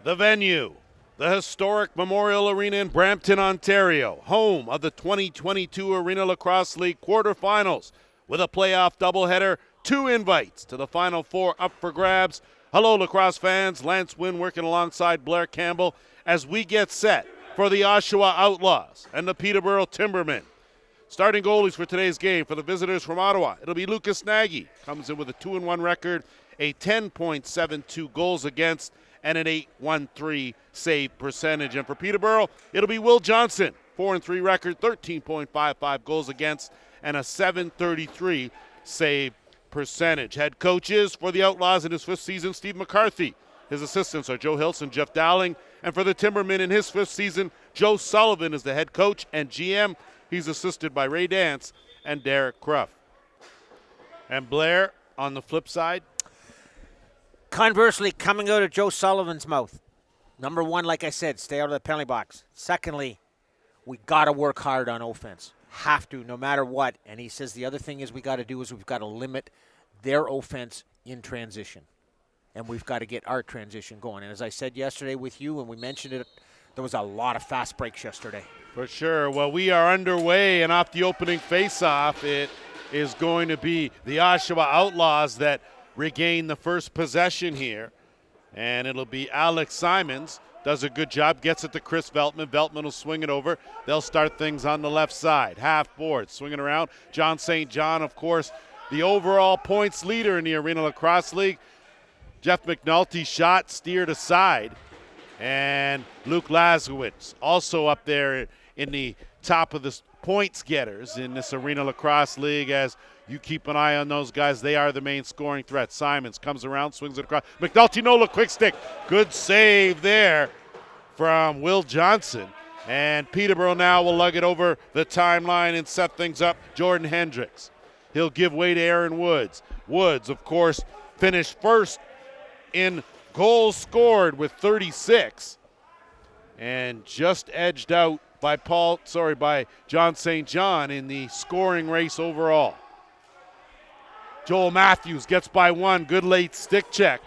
The venue, the historic Memorial Arena in Brampton, Ontario, home of the 2022 Arena Lacrosse League quarterfinals with a playoff doubleheader, 2 invites to the Final Four up for grabs. Hello, lacrosse fans. Lance Wynn working alongside Blair Campbell as we get set for the Oshawa Outlaws and the Peterborough Timbermen. Starting goalies for today's game for the visitors from Ottawa, it'll be Lucas Nagy. Comes in with a 2-1 record, a 10.72 goals against, and an 8.13 save percentage. And for Peterborough, it'll be Will Johnson, 4-3 record, 13.55 goals against, and a 7.33 save percentage. Head coaches for the Outlaws in his 5th season, Steve McCarthy. His assistants are Joe Hilson, Jeff Dowling, and for the Timbermen in his 5th season, Joe Sullivan is the head coach and GM. He's assisted by Ray Dance and Derek Cruff. And Blair, on the flip side, conversely, coming out of Joe Sullivan's mouth, number one, like I said, stay out of the penalty box. Secondly, we got to work hard on offense. Have to, no matter what. And he says the other thing is we've got to limit their offense in transition. And we've got to get our transition going. And as I said yesterday with you, and we mentioned it, there was a lot of fast breaks yesterday. For sure. Well, we are underway, and off the opening faceoff, it is going to be the Oshawa Outlaws that regain the first possession here. And it'll be Alex Simons. Does a good job, gets it to Chris Veltman. Veltman will swing it over. They'll start things on the left side. Half board, swinging around. John St. John, of course, the overall points leader in the Arena Lacrosse League. Jeff McNulty's shot steered aside. And Luke Lazowitz also up there in the top of the points getters in this Arena Lacrosse League. As you keep an eye on those guys, they are the main scoring threat. Simons comes around, swings it across. McNulty, no look, quick stick. Good save there from Will Johnson. And Peterborough now will lug it over the timeline and set things up. Jordan Hendricks. He'll give way to Aaron Woods. Woods, of course, finished first in goals scored with 36 and just edged out by John St. John in the scoring race overall. Joel Matthews gets by 1. Good late stick check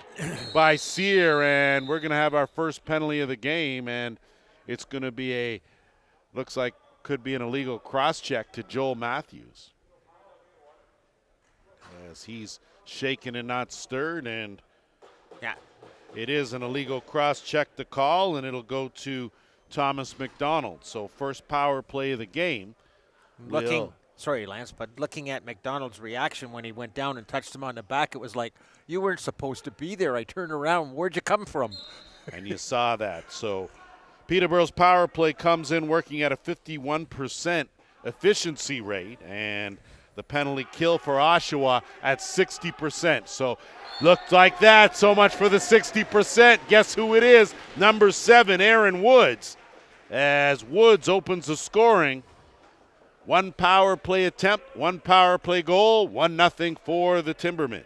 by Sear, and we're going to have our first penalty of the game, and it's going to be looks like could be an illegal cross-check to Joel Matthews. As he's shaken and not stirred, and yeah, it is an illegal cross-check to call, and it'll go to Thomas McDonald. So first power play of the game. Sorry, Lance, but looking at McDonald's reaction when he went down and touched him on the back, it was like, you weren't supposed to be there. I turned around. Where'd you come from? And you saw that. So Peterborough's power play comes in working at a 51% efficiency rate, and the penalty kill for Oshawa at 60%. So looked like that. So much for the 60%. Guess who it is? Number 7, Aaron Woods. As Woods opens the scoring. 1 power play attempt, 1 power play goal, 1-0 for the Timbermen.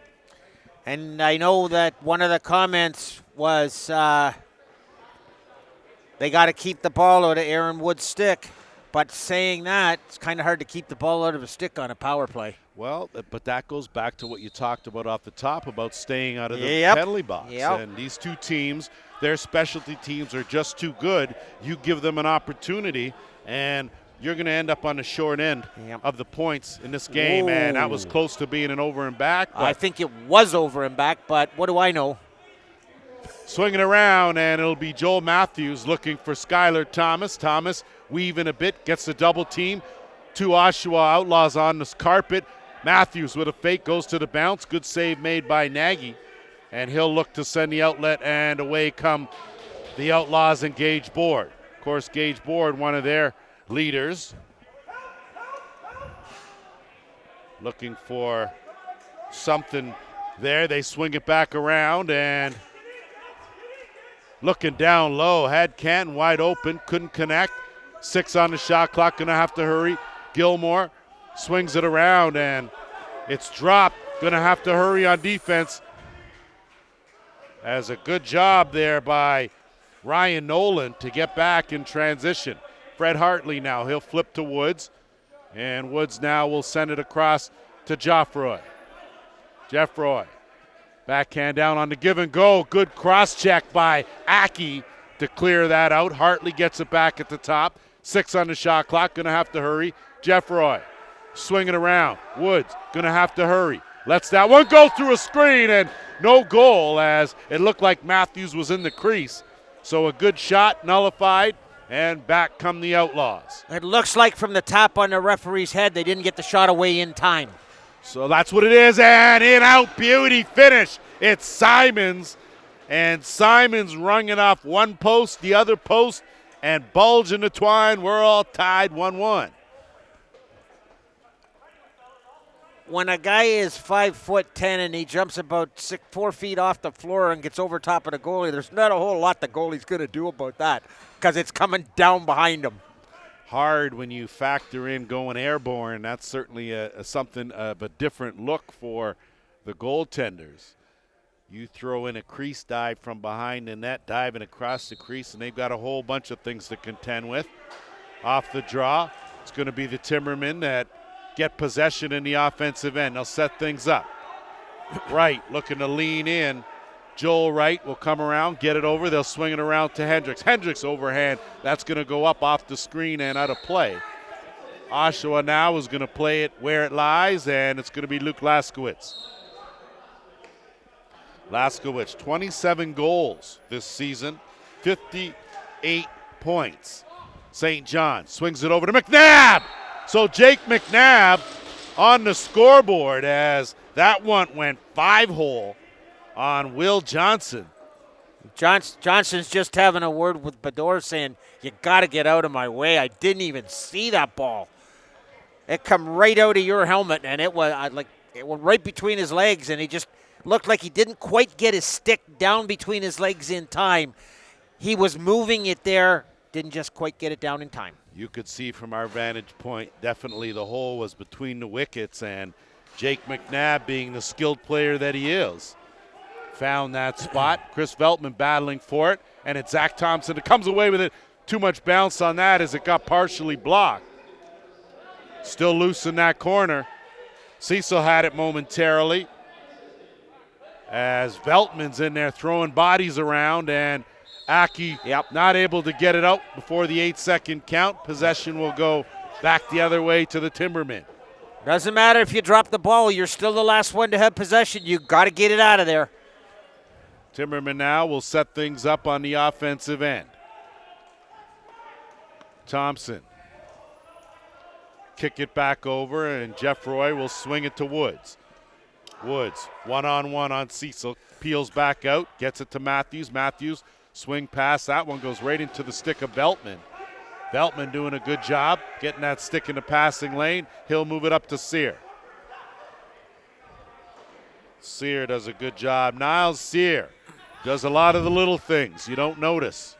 And I know that one of the comments was they got to keep the ball out of Aaron Woods' stick. But saying that, it's kind of hard to keep the ball out of a stick on a power play. Well, but that goes back to what you talked about off the top about staying out of the penalty box. And these two teams, their specialty teams are just too good. You give them an opportunity, and you're going to end up on the short end of the points in this game. Whoa. And that was close to being an over and back. I think it was over and back, but what do I know? Swinging around, and it'll be Joel Matthews looking for Skylar Thomas. Thomas weaving a bit, gets the double team. 2 Oshawa Outlaws on this carpet. Matthews with a fake goes to the bounce. Good save made by Nagy. And he'll look to send the outlet, and away come the Outlaws and Gage Board. Of course, Gage Board, one of their leaders. Looking for something there. They swing it back around, and looking down low. Had Canton wide open, couldn't connect. 6 on the shot clock, going to have to hurry. Gilmore swings it around, and it's dropped. Going to have to hurry on defense. As a good job there by Ryan Nolan to get back in transition. Fred Hartley now, he'll flip to Woods, and Woods now will send it across to Geoffroy. Geoffroy Backhand down on the give and go. Good cross check by Aki to clear that out. Hartley gets it back at the top. 6 on the shot clock. Going to have to hurry. Jeffroy swinging around. Woods going to have to hurry. Lets that one go through a screen and no goal as it looked like Matthews was in the crease. So a good shot nullified and back come the Outlaws. It looks like from the tap on the referee's head they didn't get the shot away in time. So that's what it is, and in-out beauty finish. It's Simons, and Simons rung it off one post, the other post, and bulge in the twine. We're all tied 1-1. When a guy is 5'10" and he jumps about 4 feet off the floor and gets over top of the goalie, there's not a whole lot the goalie's going to do about that because it's coming down behind him. Hard when you factor in going airborne. That's certainly something of a different look for the goaltenders. You throw in a crease dive from behind the net, diving across the crease, and they've got a whole bunch of things to contend with. Off the draw, it's going to be the Timbermen that get possession in the offensive end. They'll set things up. Wright looking to lean in. Joel Wright will come around, get it over. They'll swing it around to Hendricks. Hendricks overhand. That's going to go up off the screen and out of play. Oshawa now is going to play it where it lies, and it's going to be Luke Laskowitz. Laskowitz, 27 goals this season, 58 points. St. John swings it over to McNabb. So Jake McNabb on the scoreboard as that one went 5-hole on Will Johnson. Johnson's just having a word with Bador saying, you got to get out of my way. I didn't even see that ball. It come right out of your helmet, and it went right between his legs, and he just looked like he didn't quite get his stick down between his legs in time. He was moving it there, didn't just quite get it down in time. You could see from our vantage point, definitely the hole was between the wickets, and Jake McNabb, being the skilled player that he is, found that spot. Chris Veltman battling for it, and it's Zach Thompson that comes away with it. Too much bounce on that as it got partially blocked. Still loose in that corner. Cecil had it momentarily as Veltman's in there throwing bodies around, and Aki not able to get it out before the 8-second count. Possession will go back the other way to the Timbermen. Doesn't matter if you drop the ball, you're still the last one to have possession. You got to get it out of there. Timberman now will set things up on the offensive end. Thompson. Kick it back over, and Jeff Roy will swing it to Woods. Woods, one-on-one on Cecil. Peels back out, gets it to Matthews. Matthews, swing pass. That one goes right into the stick of Veltman. Veltman doing a good job getting that stick in the passing lane. He'll move it up to Sear. Sear does a good job. Niles Sear does a lot of the little things you don't notice.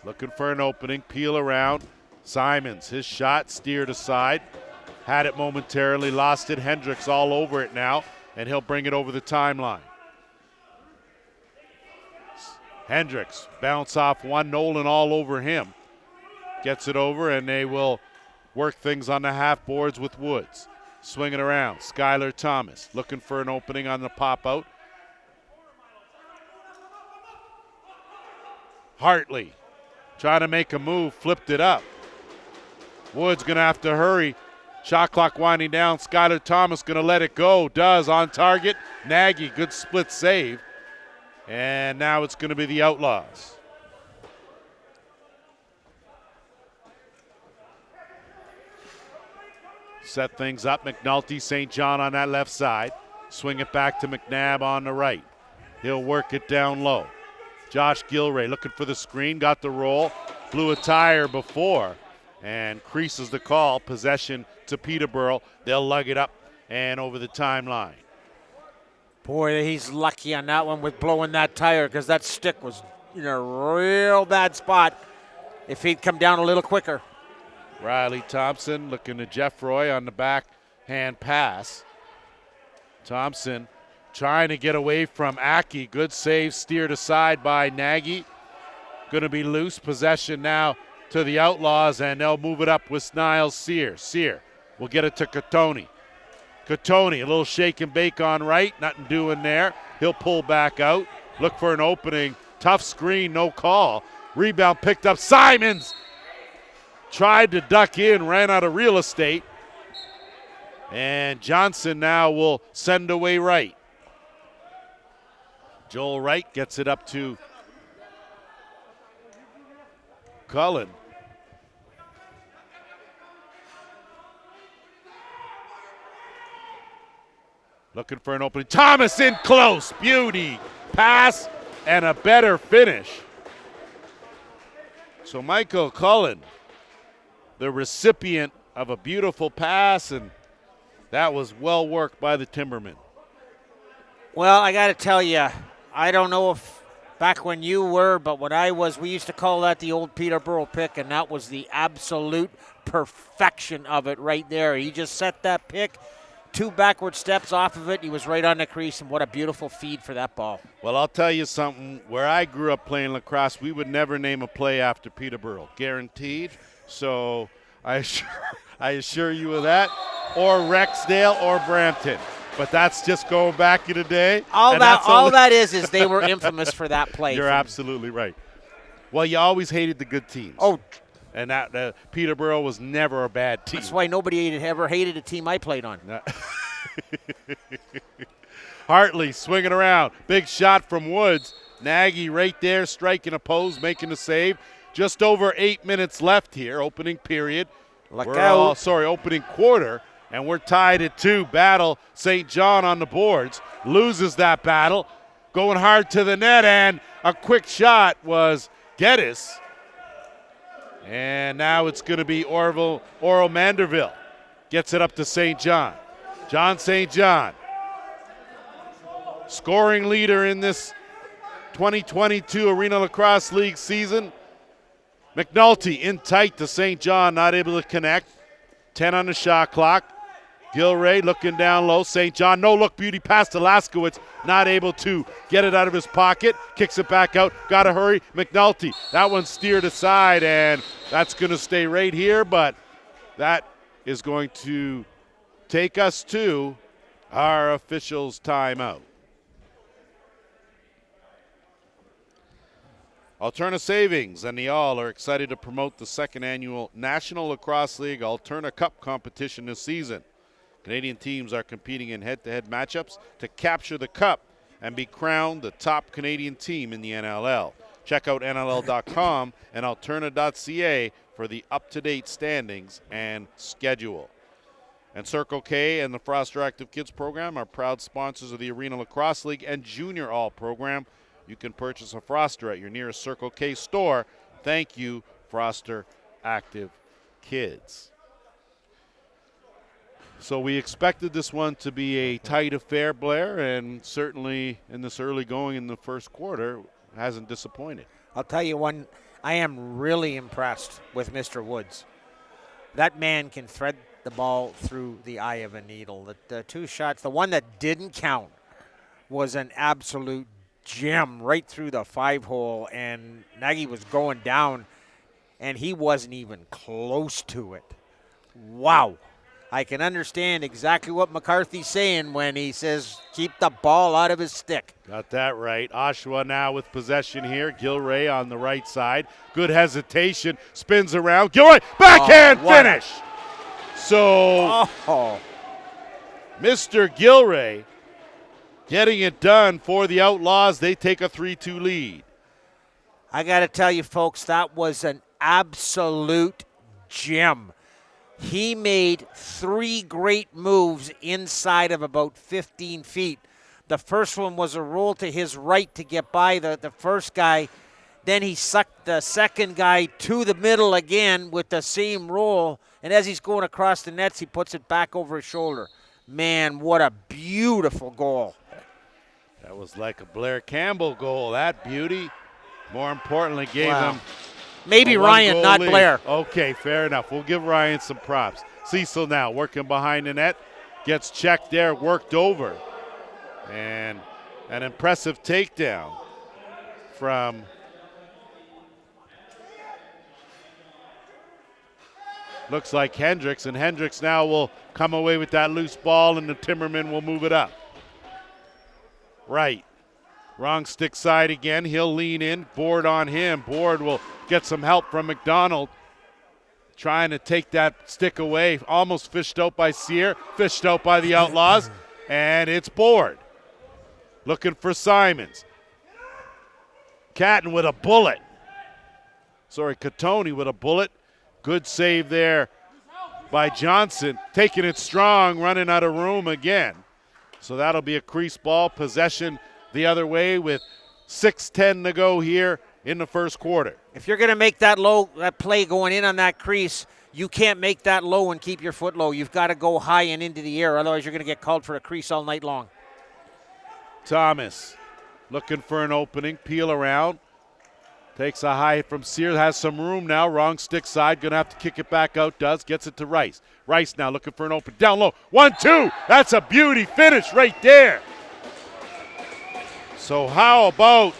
Looking for an opening, peel around. Simons, his shot steered aside. Had it momentarily, lost it. Hendricks all over it now, and he'll bring it over the timeline. Hendricks, bounce off one, Nolan all over him. Gets it over, and they will work things on the half boards with Woods. Swinging around, Skylar Thomas looking for an opening on the pop-out. Hartley trying to make a move, flipped it up. Woods going to have to hurry. Shot clock winding down. Skylar Thomas going to let it go. Does on target. Nagy, good split save. And now it's going to be the Outlaws. Set things up. McNulty, St. John on that left side. Swing it back to McNabb on the right. He'll work it down low. Josh Gilray looking for the screen. Got the roll. Blew a tire before. And creases the call. Possession to Peterborough. They'll lug it up and over the timeline. Boy, he's lucky on that one with blowing that tire because that stick was in a real bad spot if he'd come down a little quicker. Riley Thompson looking to Jeff Roy on the backhand pass. Thompson trying to get away from Aki. Good save, steered aside by Nagy. Going to be loose. Possession now to the Outlaws, and they'll move it up with Niles Sear. Sear will get it to Catoni. Katoni, a little shake and bake on right, nothing doing there. He'll pull back out, look for an opening. Tough screen, no call. Rebound picked up. Simons tried to duck in, ran out of real estate. And Johnson now will send away right. Joel Wright gets it up to Cullen. Looking for an opening. Thomas in close. Beauty. Pass and a better finish. So Michael Cullen, the recipient of a beautiful pass, and that was well worked by the Timbermen. Well, I got to tell you, I don't know if back when you were, but when I was, we used to call that the old Peterborough pick, and that was the absolute perfection of it right there. He just set that pick, 2 backward steps off of it. He was right on the crease, and what a beautiful feed for that ball. Well, I'll tell you something. Where I grew up playing lacrosse, we would never name a play after Peterborough, guaranteed. So I assure you of that. Or Rexdale or Brampton. But that's just going back in the day. All that is they were infamous for that play. You're absolutely right. Well, you always hated the good teams. Oh, and that Peterborough was never a bad team. That's why nobody ever hated a team I played on. Hartley swinging around. Big shot from Woods. Nagy right there striking a pose, making the save. Just over 8 minutes left here, opening period. Opening quarter. And we're tied at 2. Battle, St. John on the boards. Loses that battle. Going hard to the net, and a quick shot was Geddes. And now it's going to be Oro Manderville. Gets it up to St. John. John St. John. Scoring leader in this 2022 Arena Lacrosse League season. McNulty in tight to St. John, not able to connect. 10 on the shot clock. Gilray looking down low. St. John, no look beauty pass to Laskowitz. Not able to get it out of his pocket. Kicks it back out. Got to hurry. McNulty. That one steered aside, and that's going to stay right here, but that is going to take us to our officials' timeout. Alterna Savings and the All are excited to promote the second annual National Lacrosse League Alterna Cup competition this season. Canadian teams are competing in head-to-head matchups to capture the cup and be crowned the top Canadian team in the NLL. Check out NLL.com and Alterna.ca for the up-to-date standings and schedule. And Circle K and the Froster Active Kids program are proud sponsors of the Arena Lacrosse League and Junior All program. You can purchase a Froster at your nearest Circle K store. Thank you, Froster Active Kids. So we expected this one to be a tight affair, Blair, and certainly in this early going in the first quarter, hasn't disappointed. I'll tell you one, I am really impressed with Mr. Woods. That man can thread the ball through the eye of a needle. The 2 shots, the one that didn't count was an absolute gem right through the 5-hole, and Nagy was going down, and he wasn't even close to it. Wow. I can understand exactly what McCarthy's saying when he says keep the ball out of his stick. Got that right. Oshawa now with possession here. Gilray on the right side. Good hesitation. Spins around. Gilray, backhand finish. So Mr. Gilray getting it done for the Outlaws. They take a 3-2 lead. I got to tell you, folks, that was an absolute gem. He made 3 great moves inside of about 15 feet. The first one was a roll to his right to get by the first guy. Then he sucked the second guy to the middle again with the same roll. And as he's going across the nets, he puts it back over his shoulder. Man, what a beautiful goal. That was like a Blair Campbell goal. That beauty, more importantly, gave him maybe Ryan, not lead. Blair. Okay, fair enough. We'll give Ryan some props. Cecil now working behind the net. Gets checked there, worked over. And an impressive takedown from Looks like Hendricks, and Hendricks now will come away with that loose ball, and the Timberman will move it up. Right. Wrong stick side again. He'll lean in. Board on him. Board will get some help from McDonald. Trying to take that stick away. Almost fished out by Sear. Fished out by the Outlaws. And it's Board. Looking for Simons. Catton with a bullet. Catoni with a bullet. Good save there by Johnson. Taking it strong, running out of room again. So that'll be a crease ball. Possession the other way with 6:10 to go here in the first quarter. If you're going to make that play going in on that crease, you can't make that low and keep your foot low. You've got to go high and into the air. Otherwise, you're going to get called for a crease all night long. Thomas looking for an opening. Peel around. Takes a high from Sears. Has some room now. Wrong stick side. Going to have to kick it back out. Does. Gets it to Rice. Rice now looking for an open. Down low. 1-2. That's a beauty finish right there. So how about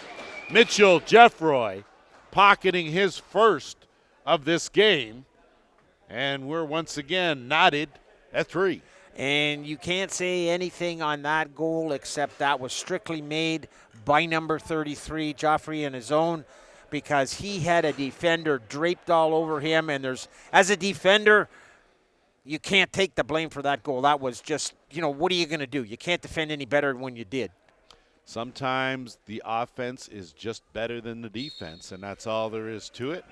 Mitchell Jeffroy pocketing his first of this game? And we're once again knotted at 3. And you can't say anything on that goal except that was strictly made by number 33, Joffrey, in his own, because he had a defender draped all over him. And as a defender, you can't take the blame for that goal. That was just, what are you going to do? You can't defend any better than when you did. Sometimes the offense is just better than the defense, and that's all there is to it.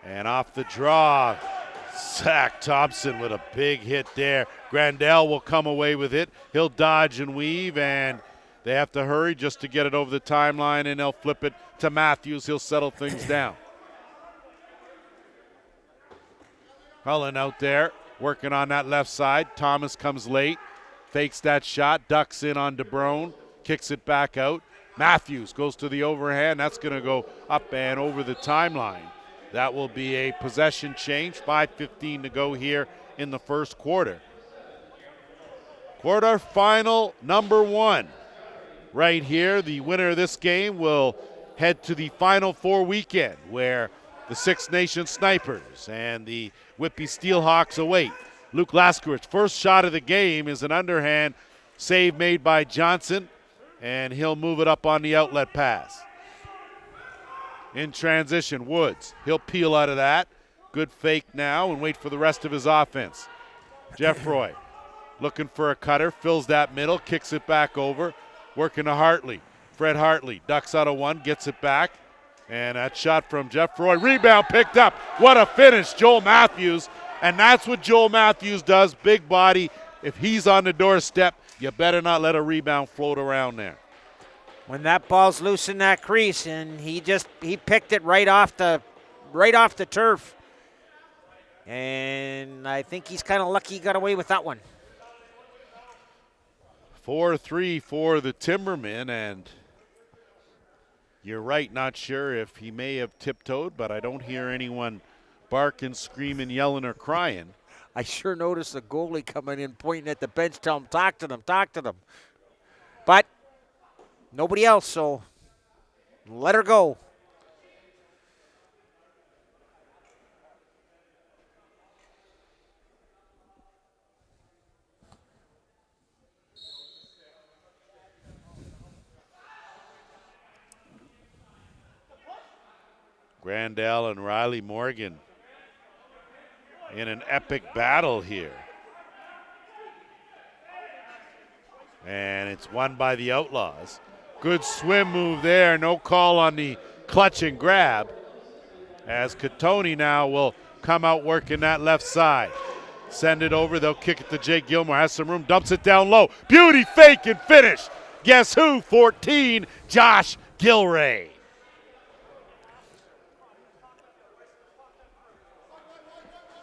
And off the draw, Zach Thompson with a big hit there. Grandel will come away with it. He'll dodge and weave, and they have to hurry just to get it over the timeline, and they'll flip it to Matthews. He'll settle things down. Cullen out there working on that left side. Thomas comes late, fakes that shot, ducks in on DeBrone. Kicks it back out. Matthews goes to the overhand. That's going to go up and over the timeline. That will be a possession change. 5:15 to go here in the first quarter. Quarterfinal number 1. Right here, the winner of this game will head to the Final Four weekend where the Six Nations Snipers and the Whippy Steelhawks await. Luke Laskowicz, first shot of the game is an underhand save made by Johnson. And he'll move it up on the outlet pass. In transition, Woods. He'll peel out of that. Good fake now and wait for the rest of his offense. Jeffroy looking for a cutter. Fills that middle. Kicks it back over. Working to Hartley. Fred Hartley ducks out of one. Gets it back. And that shot from Jeffroy. Rebound picked up. What a finish. Joel Matthews. And that's what Joel Matthews does. Big body. If he's on the doorstep, you better not let a rebound float around there. When that ball's loose in that crease, and he picked it right off the turf. And I think he's kind of lucky he got away with that one. 4-3 for the Timbermen, and you're right, not sure if he may have tiptoed, but I don't hear anyone barking, screaming, yelling, or crying. I sure noticed the goalie coming in, pointing at the bench, telling him, talk to them. But nobody else, so let her go. Grandel and Riley Morgan in an epic battle here. And it's won by the Outlaws. Good swim move there. No call on the clutch and grab. As Catoni now will come out working that left side. Send it over. They'll kick it to Jake Gilmore. Has some room. Dumps it down low. Beauty fake and finish. Guess who? 14, Josh Gilray.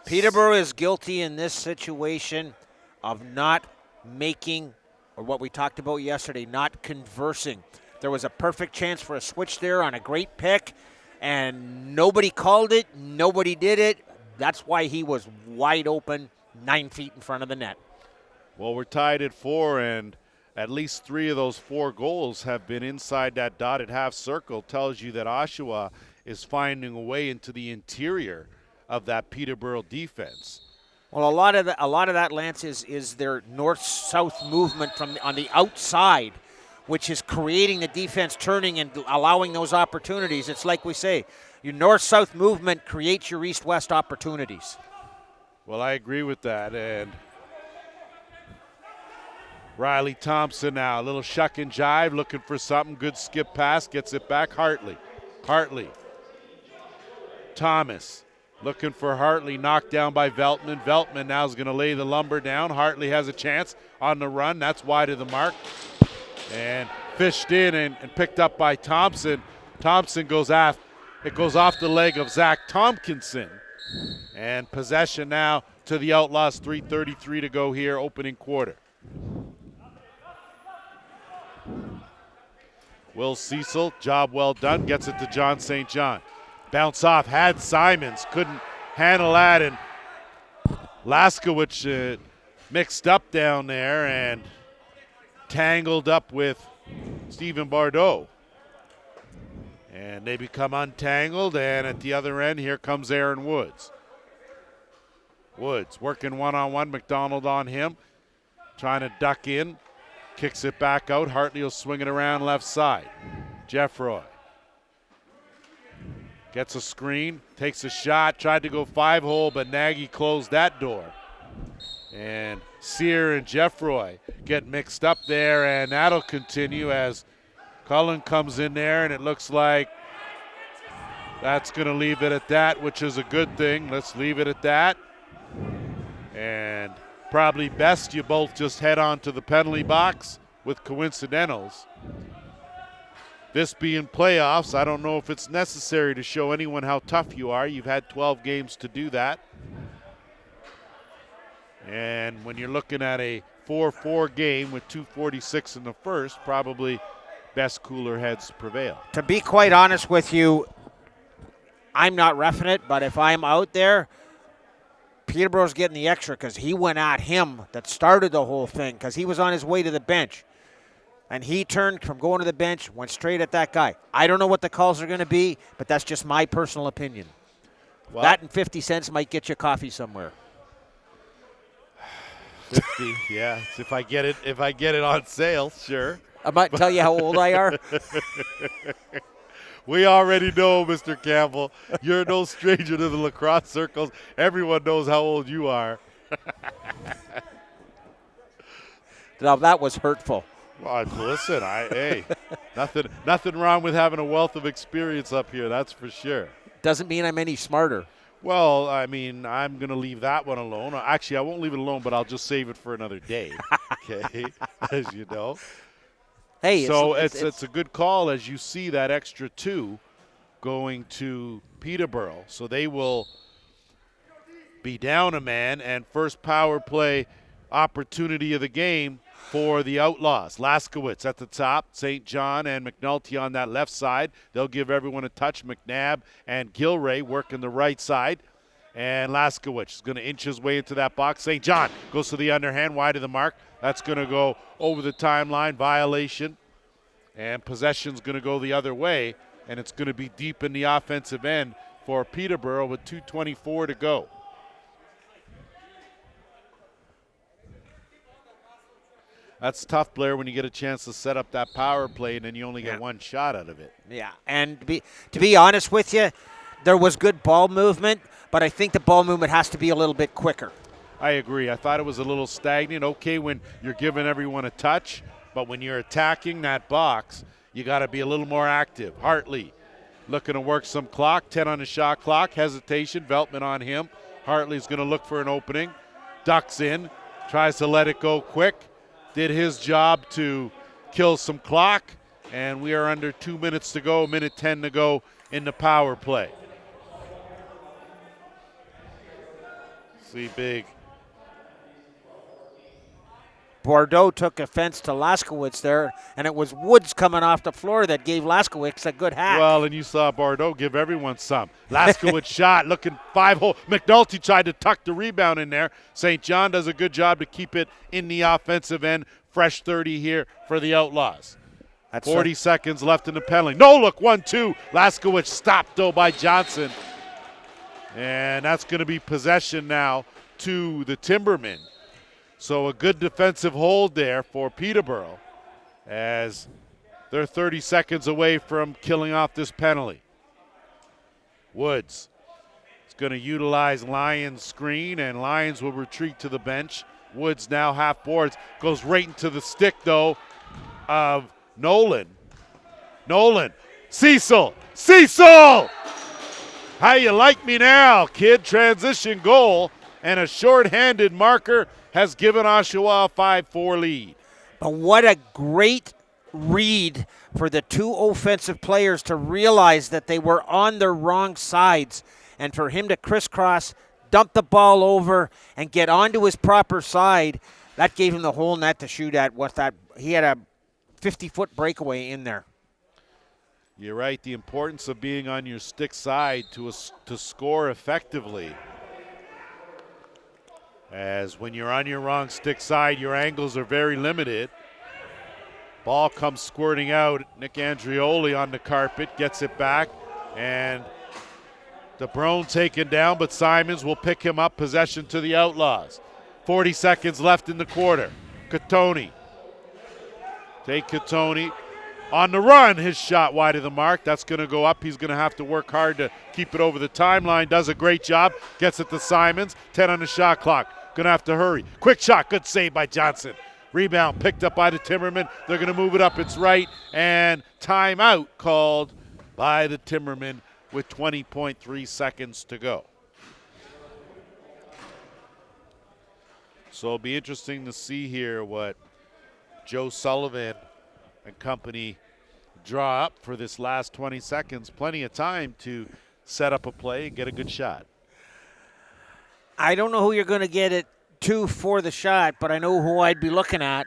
Peterborough is guilty in this situation of not making, or what we talked about yesterday, not conversing. There was a perfect chance for a switch there on a great pick, and nobody called it, nobody did it. That's why he was wide open 9 feet in front of the net. Well, we're tied at 4, and at least 3 of those 4 goals have been inside that dotted half circle. Tells you that Oshawa is finding a way into the interior of that Peterborough defense. Well, a lot of that, Lance, is their north-south movement on the outside, which is creating the defense turning and allowing those opportunities. It's like we say, your north-south movement creates your east-west opportunities. Well, I agree with that. And Riley Thompson now, a little shuck and jive, looking for something. Good skip pass, gets it back. Hartley. Thomas looking for Hartley, knocked down by Veltman. Veltman now is going to lay the lumber down. Hartley has a chance on the run. That's wide of the mark. And fished in and picked up by Thompson. Thompson goes off. It goes off the leg of Zach Tompkinson. And possession now to the Outlaws. 3:33 to go here, opening quarter. Will Cecil, job well done, gets it to John St. John. Bounce off, had Simons, couldn't handle that, and Laskowicz mixed up down there and tangled up with Stephen Bardot. And they become untangled, and at the other end, here comes Aaron Woods. Woods working one-on-one, McDonald on him, trying to duck in, kicks it back out. Hartley will swing it around left side. Jeffroy gets a screen, takes a shot, tried to go 5-hole, but Nagy closed that door. And Sear and Jeffroy get mixed up there, and that'll continue as Cullen comes in there, and it looks like that's going to leave it at that, which is a good thing. Let's leave it at that. And probably best you both just head on to the penalty box with coincidentals. This being playoffs, I don't know if it's necessary to show anyone how tough you are. You've had 12 games to do that. And when you're looking at a 4-4 game with 2:46 in the first, probably best cooler heads prevail. To be quite honest with you, I'm not reffing it, but if I'm out there, Peterborough's getting the extra because he went at him that started the whole thing because he was on his way to the bench. And he turned from going to the bench, went straight at that guy. I don't know what the calls are going to be, but that's just my personal opinion. Well, that and 50 cents might get you coffee somewhere. 50, yeah. If I get it on sale, sure. I might tell you how old I are. We already know, Mr. Campbell. You're no stranger to the lacrosse circles. Everyone knows how old you are. Now that was hurtful. Well, listen, hey, nothing wrong with having a wealth of experience up here, that's for sure. Doesn't mean I'm any smarter. Well, I mean, I'm going to leave that one alone. Actually, I won't leave it alone, but I'll just save it for another day, okay, as you know. Hey, so it's a good call as you see that extra 2 going to Peterborough. So they will be down a man, and first power play opportunity of the game for the Outlaws. Laskowicz at the top, St. John and McNulty on that left side. They'll give everyone a touch. McNabb and Gilray working the right side. And Laskowicz is going to inch his way into that box. St. John goes to the underhand, wide of the mark. That's going to go over the timeline, violation. And possession's going to go the other way. And it's going to be deep in the offensive end for Peterborough with 2:24 to go. That's tough, Blair, when you get a chance to set up that power play and then you only get one shot out of it. Yeah, and to be honest with you, there was good ball movement, but I think the ball movement has to be a little bit quicker. I agree. I thought it was a little stagnant. Okay, when you're giving everyone a touch, but when you're attacking that box, you got to be a little more active. Hartley looking to work some clock, 10 on the shot clock, hesitation, Veltman on him. Hartley's going to look for an opening, ducks in, tries to let it go quick. Did his job to kill some clock, and we are under 2 minutes to go, 1:10 to go in the power play. See big. Bordeaux took offense to Laskowicz there, and it was Woods coming off the floor that gave Laskowicz a good hack. Well, and you saw Bordeaux give everyone some. Laskowicz shot, looking 5-hole. McNulty tried to tuck the rebound in there. St. John does a good job to keep it in the offensive end. Fresh 30 here for the Outlaws. 40 seconds left in the penalty. No look, 1-2. Laskowicz stopped, though, by Johnson. And that's going to be possession now to the Timbermen. So a good defensive hold there for Peterborough as they're 30 seconds away from killing off this penalty. Woods is going to utilize Lyons' screen, and Lyons will retreat to the bench. Woods now half boards, goes right into the stick, though, of Nolan. Cecil! How you like me now, kid? Transition goal, and a short-handed marker has given Oshawa a 5-4 lead. But what a great read for the two offensive players to realize that they were on their wrong sides, and for him to crisscross, dump the ball over, and get onto his proper side. That gave him the whole net to shoot at. He had a 50-foot breakaway in there. You're right, the importance of being on your stick side to score effectively. As when you're on your wrong stick side, your angles are very limited. Ball comes squirting out. Nick Andrioli on the carpet, gets it back, and DeBrone taken down, but Simons will pick him up. Possession to the Outlaws. 40 seconds left in the quarter. Catoni. On the run, his shot wide of the mark. That's going to go up. He's going to have to work hard to keep it over the timeline. Does a great job. Gets it to Simons. 10 on the shot clock. Going to have to hurry. Quick shot. Good save by Johnson. Rebound picked up by the Timbermen. They're going to move it up. It's right. And timeout called by the Timbermen with 20.3 seconds to go. So it'll be interesting to see here what Joe Sullivan and company draw up for this last 20 seconds. Plenty of time to set up a play and get a good shot. I don't know who you're going to get it to for the shot, but I know who I'd be looking at.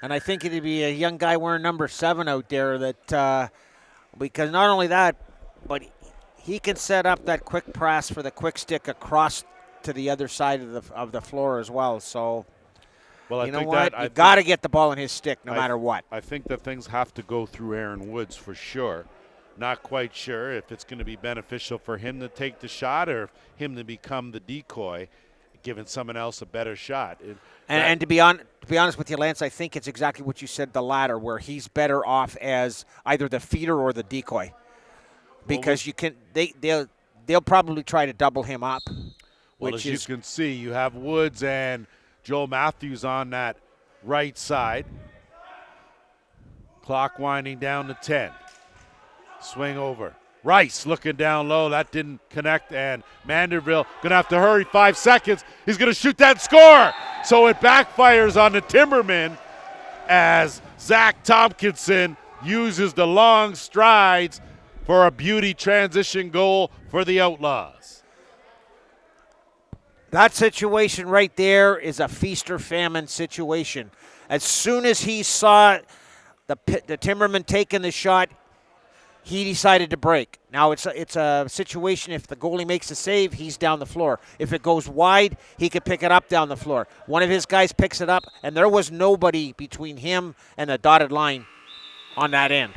And I think it'd be a young guy wearing number 7 out there that because not only that, but he can set up that quick pass for the quick stick across to the other side of the floor as well. So well, you know what? You got to get the ball in his stick no matter what. I think that things have to go through Aaron Woods for sure. Not quite sure if it's going to be beneficial for him to take the shot or him to become the decoy, giving someone else a better shot. And to be honest with you, Lance, I think it's exactly what you said, the latter, where he's better off as either the feeder or the decoy, because they'll probably try to double him up. Well, as you can see, you have Woods and Joel Matthews on that right side. Clock winding down to 10. Swing over. Rice looking down low. That didn't connect, and Manderville going to have to hurry. 5 seconds. He's going to shoot that score. So it backfires on the Timbermen as Zach Tompkinson uses the long strides for a beauty transition goal for the Outlaws. That situation right there is a feast or famine situation. As soon as he saw the Timberman taking the shot, he decided to break. Now it's a situation, if the goalie makes a save, he's down the floor. If it goes wide, he could pick it up down the floor. One of his guys picks it up, and there was nobody between him and the dotted line on that end.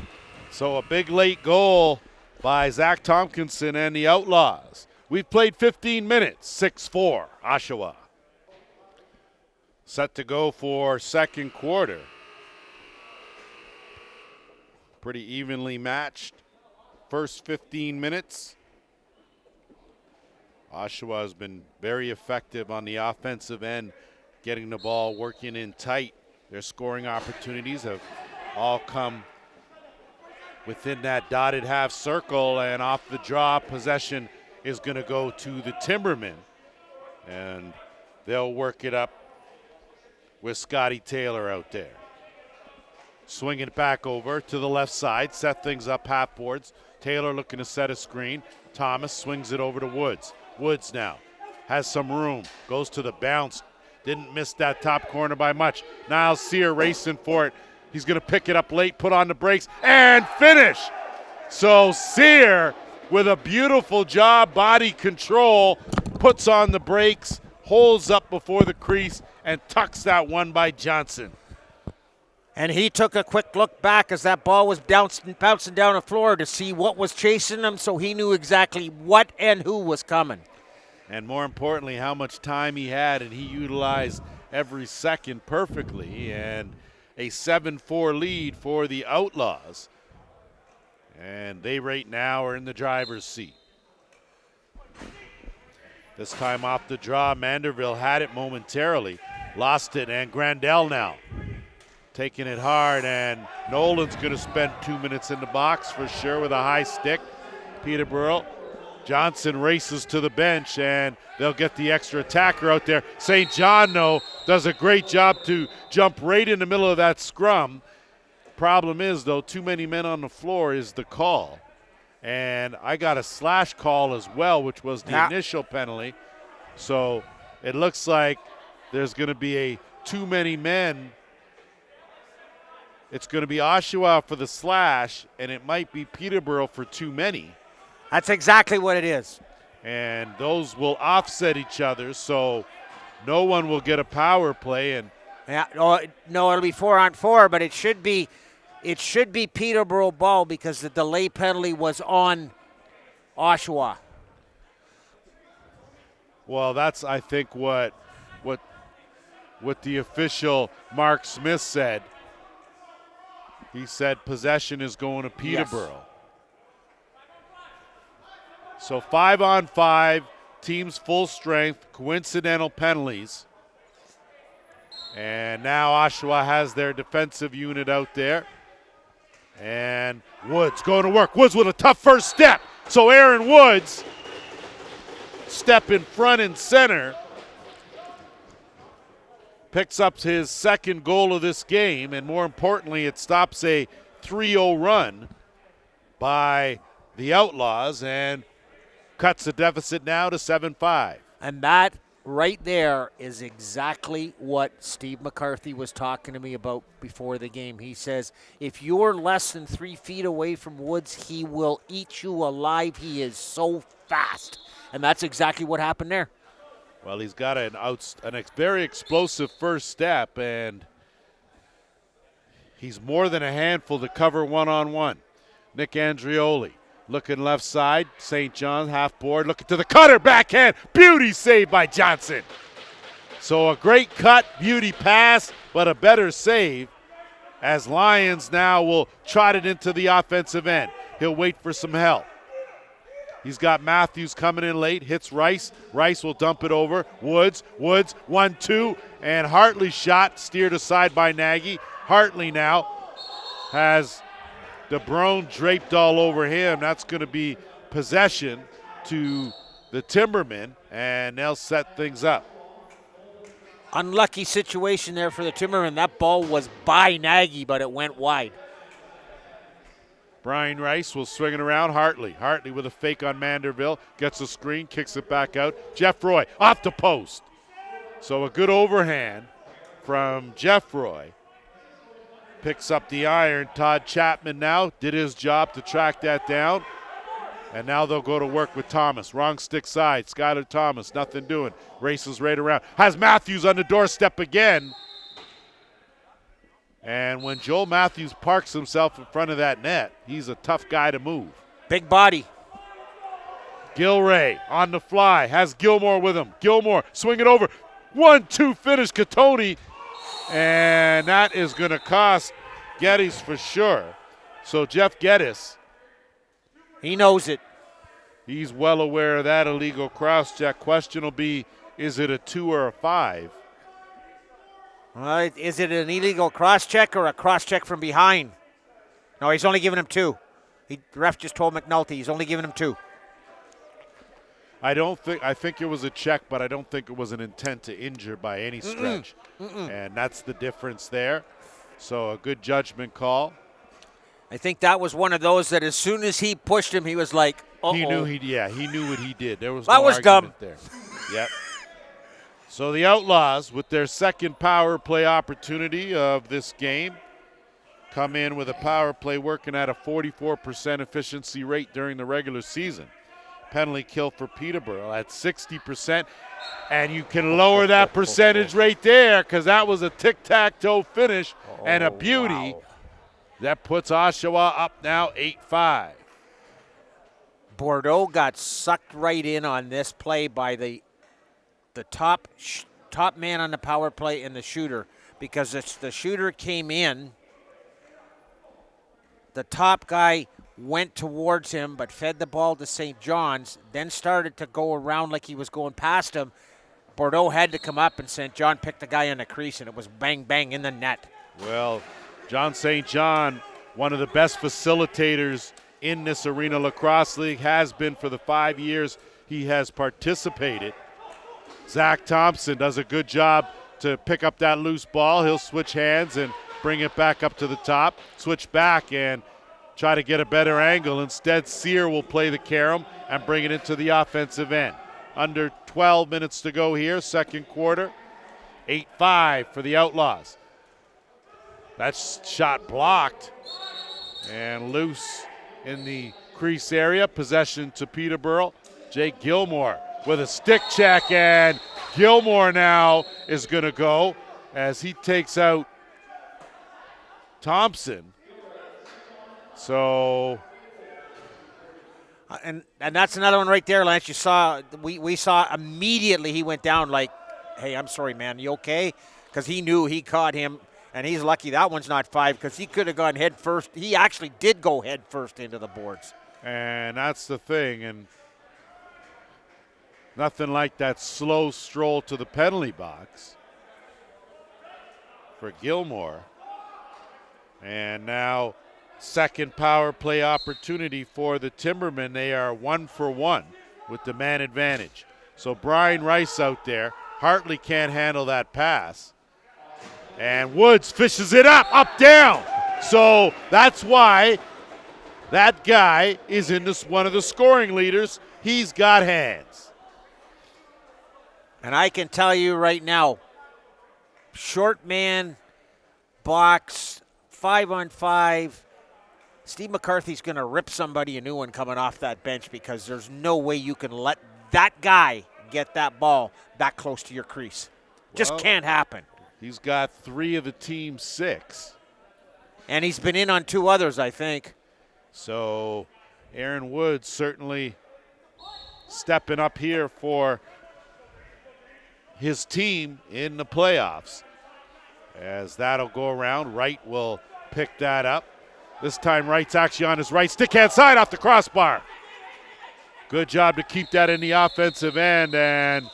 So a big late goal by Zach Tompkinson and the Outlaws. We've played 15 minutes, 6-4, Oshawa. Set to go for second quarter. Pretty evenly matched. First 15 minutes. Oshawa has been very effective on the offensive end, getting the ball working in tight. Their scoring opportunities have all come within that dotted half circle, and off the draw, possession is going to go to the Timbermen, and they'll work it up with Scotty Taylor out there. Swinging it back over to the left side, set things up half boards. Taylor looking to set a screen. Thomas swings it over to Woods. Woods now has some room, goes to the bounce. Didn't miss that top corner by much. Niles Sear racing for it. He's going to pick it up late, put on the brakes, and finish. So Sear, with a beautiful job, body control, puts on the brakes, holds up before the crease, and tucks that one by Johnson. And he took a quick look back as that ball was bouncing down the floor to see what was chasing him, so he knew exactly what and who was coming. And more importantly, how much time he had, and he utilized every second perfectly. And a 7-4 lead for the Outlaws. And they right now are in the driver's seat. This time off the draw, Manderville had it momentarily, lost it, and Grandel now taking it hard, and Nolan's going to spend 2 minutes in the box for sure with a high stick. Peterborough. Johnson races to the bench, and they'll get the extra attacker out there. St. John, though, does a great job to jump right in the middle of that scrum. Problem is, though, too many men on the floor is the call. And I got a slash call as well, which was the initial penalty. So it looks like there's going to be a too many men. It's going to be Oshawa for the slash, and it might be Peterborough for too many. That's exactly what it is. And those will offset each other, so no one will get a power play. And no, it'll be 4-on-4, but it should be Peterborough ball because the delay penalty was on Oshawa. Well, that's, I think, what the official Mark Smith said. He said possession is going to Peterborough. Yes. So 5-on-5, teams full strength, coincidental penalties. And now Oshawa has their defensive unit out there. And Woods going to work. Woods with a tough first step. So Aaron Woods step in front and center. Picks up his second goal of this game, and more importantly, it stops a 3-0 run by the Outlaws and cuts the deficit now to 7-5. And that right there is exactly what Steve McCarthy was talking to me about before the game. He says, if you're less than 3 feet away from Woods, he will eat you alive. He is so fast. And that's exactly what happened there. Well, he's got a very explosive first step, and he's more than a handful to cover one-on-one. Nick Andrioli looking left side. St. John half board, looking to the cutter, backhand. Beauty save by Johnson. So a great cut, beauty pass, but a better save as Lions now will trot it into the offensive end. He'll wait for some help. He's got Matthews coming in late, hits Rice. Rice will dump it over. Woods, 1-2, and Hartley's shot steered aside by Nagy. Hartley now has DeBrone draped all over him. That's going to be possession to the Timbermen, and they'll set things up. Unlucky situation there for the Timbermen. That ball was by Nagy, but it went wide. Brian Rice will swing it around. Hartley with a fake on Manderville. Gets a screen, kicks it back out. Jeff Roy off the post. So a good overhand from Jeff Roy. Picks up the iron. Todd Chapman now did his job to track that down. And now they'll go to work with Thomas. Wrong stick side. Skylar Thomas, nothing doing. Races right around. Has Matthews on the doorstep again. And when Joel Matthews parks himself in front of that net, he's a tough guy to move. Big body. Gilray on the fly, has Gilmore with him. Gilmore, swing it over. 1-2 finish, Katoni. And that is going to cost Geddes for sure. So Jeff Geddes. He knows it. He's well aware of that illegal cross check. Question will be, is it a 2 or a 5? Is it an illegal cross-check or a cross-check from behind? No, he's only giving him 2. The ref just told McNulty he's only giving him 2. I think it was a check, but I don't think it was an intent to injure by any stretch. And that's the difference there. So a good judgment call. I think that was one of those that as soon as he pushed him, he was like, uh-oh. He knew what he did. There was that no was argument dumb. there. Yep. So the Outlaws, with their second power play opportunity of this game, come in with a power play working at a 44% efficiency rate during the regular season. penalty kill for Peterborough at 60%. And you can lower that percentage right there because that was a tic-tac-toe finish and a beauty. Wow. That puts Oshawa up now 8-5. Bordeaux got sucked right in on this play by the top man on the power play and the shooter, because the shooter came in. The top guy went towards him but fed the ball to St. John's, then started to go around like he was going past him. Bordeaux had to come up, and St. John picked the guy in the crease, and it was bang, bang in the net. Well, John St. John, one of the best facilitators in this Arena Lacrosse League, has been for the 5 years he has participated. Zach Thompson does a good job to pick up that loose ball. He'll switch hands and bring it back up to the top, switch back and try to get a better angle. Instead, Sear will play the carom and bring it into the offensive end. Under 12 minutes to go here, second quarter. 8-5 for the Outlaws. That shot blocked and loose in the crease area. Possession to Peterborough. Jake Gilmore with a stick check, and Gilmore now is going to go as he takes out Thompson. So, and that's another one right there, Lance. You saw we saw immediately he went down like, hey, I'm sorry, man, you okay? Because he knew he caught him, and he's lucky that one's not 5 because he could have gone head first. He actually did go head first into the boards. And that's the thing, and nothing like that slow stroll to the penalty box for Gilmore. And now second power play opportunity for the Timbermen. They are 1 for 1 with the man advantage. So Brian Rice out there. Hartley can't handle that pass. And Woods fishes it up, down. So that's why that guy is in this one of the scoring leaders. He's got hands. And I can tell you right now, short man, box, 5-on-5, Steve McCarthy's going to rip somebody a new one coming off that bench because there's no way you can let that guy get that ball that close to your crease. Just can't happen. He's got 3 of the team's 6. And he's been in on 2 others, I think. So Aaron Woods certainly stepping up here for his team in the playoffs. As that'll go around, Wright will pick that up. This time Wright's actually on his right stick-hand side off the crossbar. Good job to keep that in the offensive end, and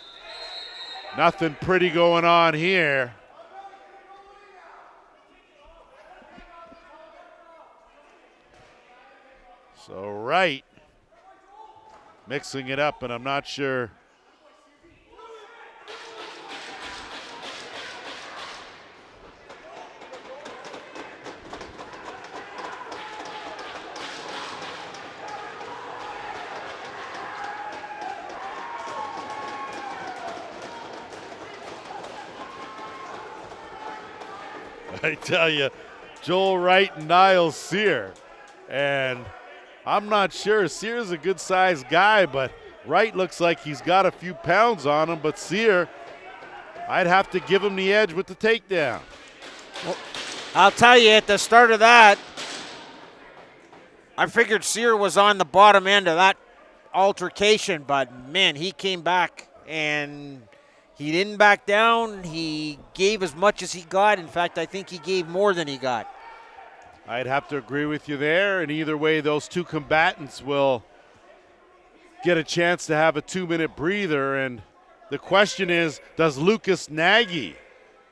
nothing pretty going on here. So Wright mixing it up, and I'm not sure. I tell you, Joel Wright and Niall Sear. And I'm not sure. Sear's a good-sized guy, but Wright looks like he's got a few pounds on him. But Sear, I'd have to give him the edge with the takedown. Well, I'll tell you, at the start of that, I figured Sear was on the bottom end of that altercation. But, man, he came back and he didn't back down. He gave as much as he got. In fact, I think he gave more than he got. I'd have to agree with you there. And either way, those two combatants will get a chance to have a 2-minute breather. And the question is, does Lucas Nagy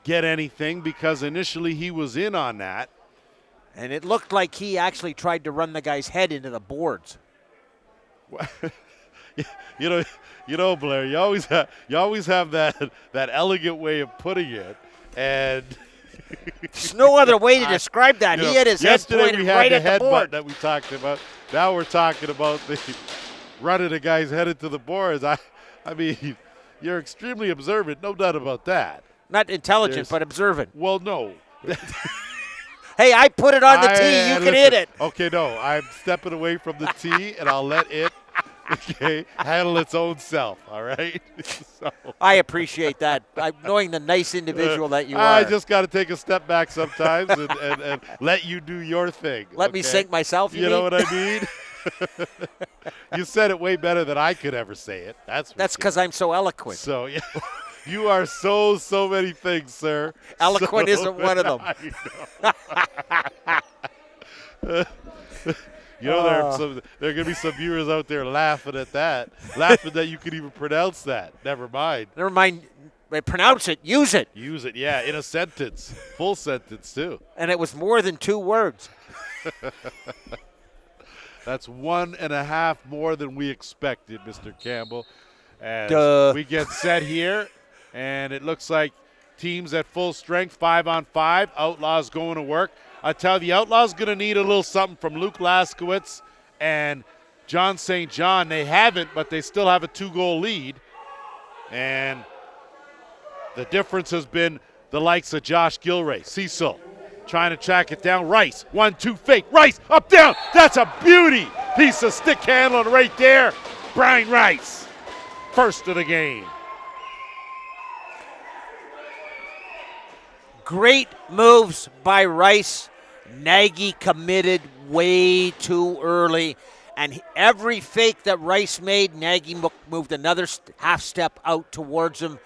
get anything? Because initially he was in on that. And it looked like he actually tried to run the guy's head into the boards. You know, Blair, you always have that elegant way of putting it, and there's no other way to describe that. He had his head pointed right at the board. Yesterday we had the headbutt that we talked about. Now we're talking about the running a guy's head into the boards. I mean, you're extremely observant, no doubt about that. Not intelligent, but observant. Well, no. Hey, I put it on the tee. You can hit it. Okay, no, I'm stepping away from the tee, and I'll let it Okay, handle its own self. All right. So, I appreciate that. Knowing the nice individual that you I are. just got to take a step back sometimes and let you do your thing. Let me sink myself, you know mean? what I mean? You said it way better than I could ever say it. That's because I'm so eloquent. So, yeah. You are so many things, sir. Eloquent isn't one of them. I know. You know, there are going to be some viewers out there laughing at that, laughing that you could even pronounce that. Never mind. Never mind. Pronounce it. Use it. Use it, yeah, in a sentence. Full sentence, too. And it was more than 2 words. That's 1.5 more than we expected, Mr. Campbell. As we get set here, and it looks like teams at full strength, 5-on-5. Outlaws going to work. I tell you, the Outlaws going to need a little something from Luke Laskowitz and John St. John. They haven't, but they still have a 2-goal lead. And the difference has been the likes of Josh Gilray, Cecil, trying to track it down. Rice, 1-2 fake. Rice, up, down. That's a beauty. Piece of stick handling right there. Brian Rice, first of the game. Great moves by Rice. Nagy committed way too early. And every fake that Rice made, Nagy moved another half step out towards him.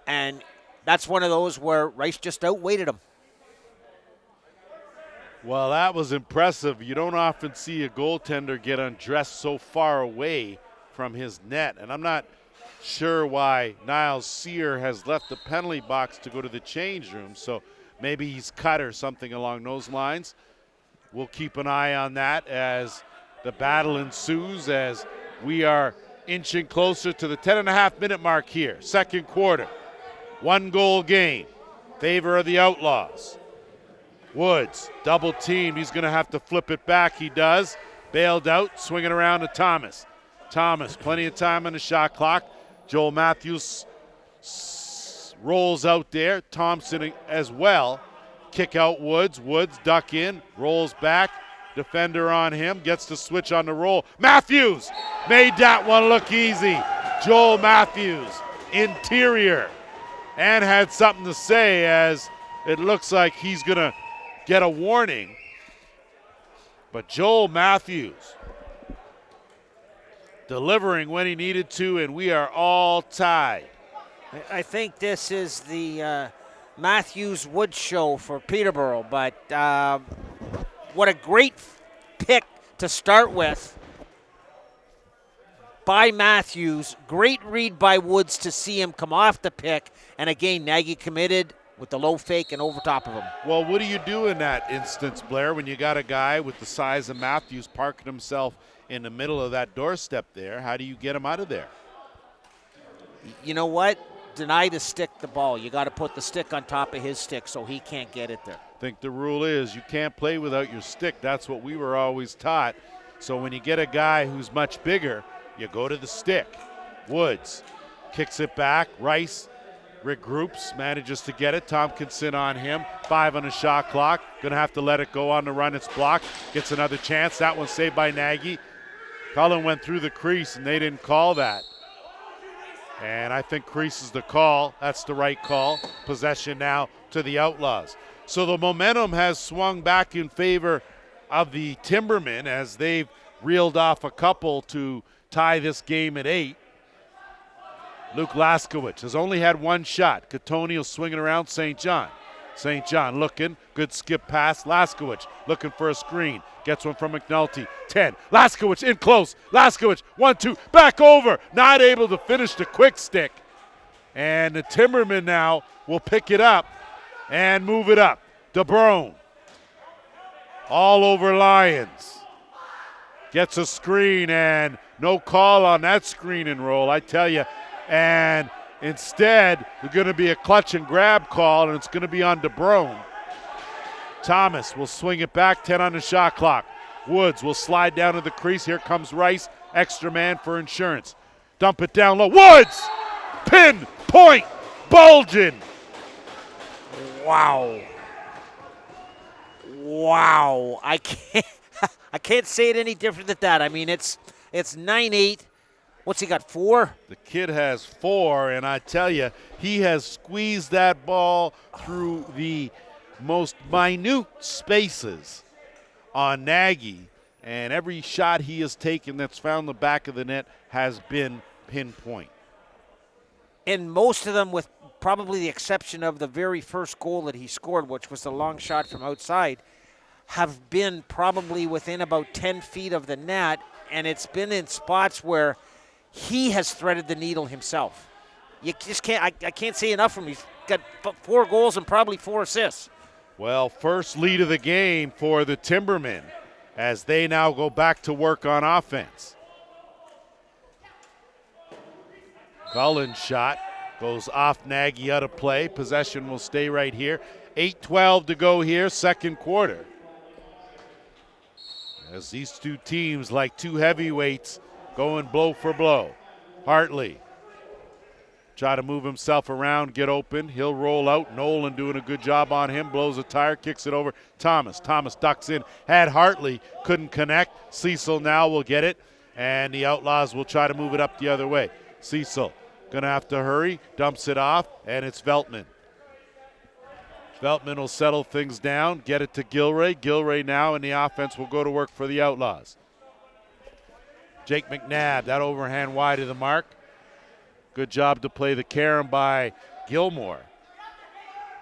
And that's one of those where Rice just outweighted him. Well, that was impressive. You don't often see a goaltender get undressed so far away from his net. And I'm not sure why Niles Sear has left the penalty box to go to the change room. So maybe he's cut or something along those lines. We'll keep an eye on that as the battle ensues, as we are inching closer to the 10.5-minute mark here. Second quarter. 1-goal game. Favor of the Outlaws. Woods, double teamed. He's going to have to flip it back. He does. Bailed out, swinging around to Thomas. Thomas, plenty of time on the shot clock. Joel Matthews rolls out there. Thompson as well. Kick out Woods. Woods duck in, rolls back. Defender on him, gets the switch on the roll. Matthews made that one look easy. Joel Matthews, interior, and had something to say as it looks like he's going to get a warning. But Joel Matthews delivering when he needed to, and we are all tied. I think this is the Matthews Wood show for Peterborough, but what a great pick to start with by Matthews. Great read by Woods to see him come off the pick, and again, Nagy committed with the low fake and over top of him. Well, what do you do in that instance, Blair, when you got a guy with the size of Matthews parking himself in the middle of that doorstep there? How do you get him out of there? You know what? Deny the stick the ball. You got to put the stick on top of his stick so he can't get it there. I think the rule is you can't play without your stick. That's what we were always taught. So when you get a guy who's much bigger, you go to the stick. Woods kicks it back. Rice regroups, manages to get it. Tompkinson on him. 5 on the shot clock. Going to have to let it go on the run. It's blocked. Gets another chance. That one saved by Nagy. Cullen went through the crease, and they didn't call that. And I think crease is the call. That's the right call. Possession now to the Outlaws. So the momentum has swung back in favor of the Timbermen as they've reeled off a couple to tie this game at 8. Luke Laskowitz has only had one shot. Catonial swinging around St. John. St. John looking. Good skip pass. Laskowitz looking for a screen. Gets one from McNulty. 10. Laskowitz in close. Laskowitz 1-2. Back over. Not able to finish the quick stick. And the Timbermen now will pick it up and move it up. DeBrone. All over Lions. Gets a screen and no call on that screen and roll, I tell you. And instead, there's going to be a clutch and grab call, and it's going to be on DeBrone. Thomas will swing it back, 10 on the shot clock. Woods will slide down to the crease. Here comes Rice, extra man for insurance. Dump it down low. Woods! Pin, point, bulging. Wow. Wow. I can't say it any different than that. I mean, it's It's 9-8. What's he got, 4? The kid has 4, and I tell you, he has squeezed that ball through the most minute spaces on Nagy, and every shot he has taken that's found the back of the net has been pinpoint. And most of them, with probably the exception of the very first goal that he scored, which was the long shot from outside, have been probably within about 10 feet of the net, and it's been in spots where he has threaded the needle himself. You just can't. I can't say enough from him. He's got 4 goals and probably 4 assists. Well, first lead of the game for the Timbermen as they now go back to work on offense. Cullen's shot goes off Nagy, out of play. Possession will stay right here. 8:12 to go here, second quarter. As these two teams, like two heavyweights, going blow for blow. Hartley try to move himself around, get open. He'll roll out. Nolan doing a good job on him. Blows a tire, kicks it over. Thomas ducks in. Had Hartley, couldn't connect. Cecil now will get it, and the Outlaws will try to move it up the other way. Cecil gonna have to hurry, dumps it off, and it's Veltman. Veltman will settle things down, get it to Gilray. Gilray now in the offense will go to work for the Outlaws. Jake McNabb, that overhand wide of the mark. Good job to play the carom by Gilmore.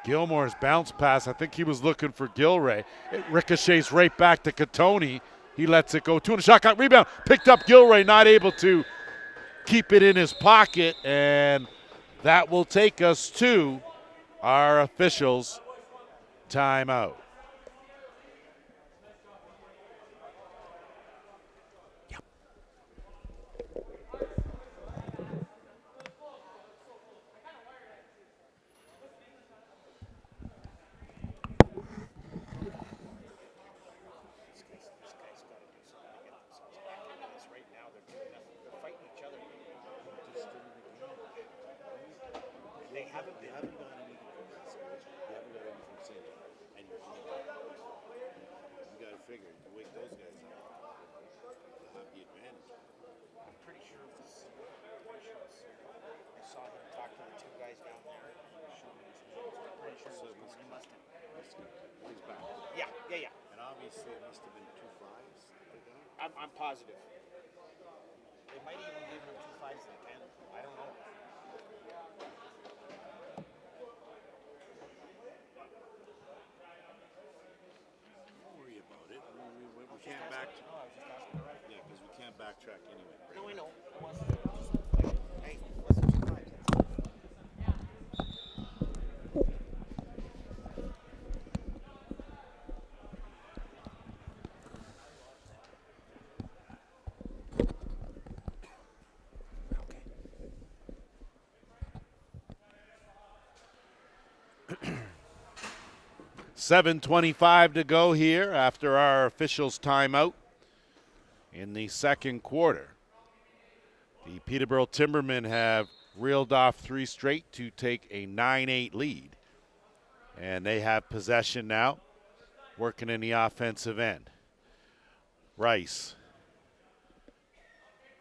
Gilmore's bounce pass, I think he was looking for Gilray. It ricochets right back to Katoni. He lets it go. 2 and a shot, got rebound. Picked up Gilray, not able to keep it in his pocket, and that will take us to our officials' timeout. Yeah. And obviously it must have been 2 5s. I'm positive. They might even give him 2 5s in the pen. I don't know. Don't worry about it. We can't back. No, I was just asking the right. Yeah, because we can't backtrack anyway. No, I know. Hey, what's the 2 5s? 7:25 to go here after our officials' timeout in the second quarter. The Peterborough Timbermen have reeled off 3 straight to take a 9-8 lead. And they have possession now, working in the offensive end. Rice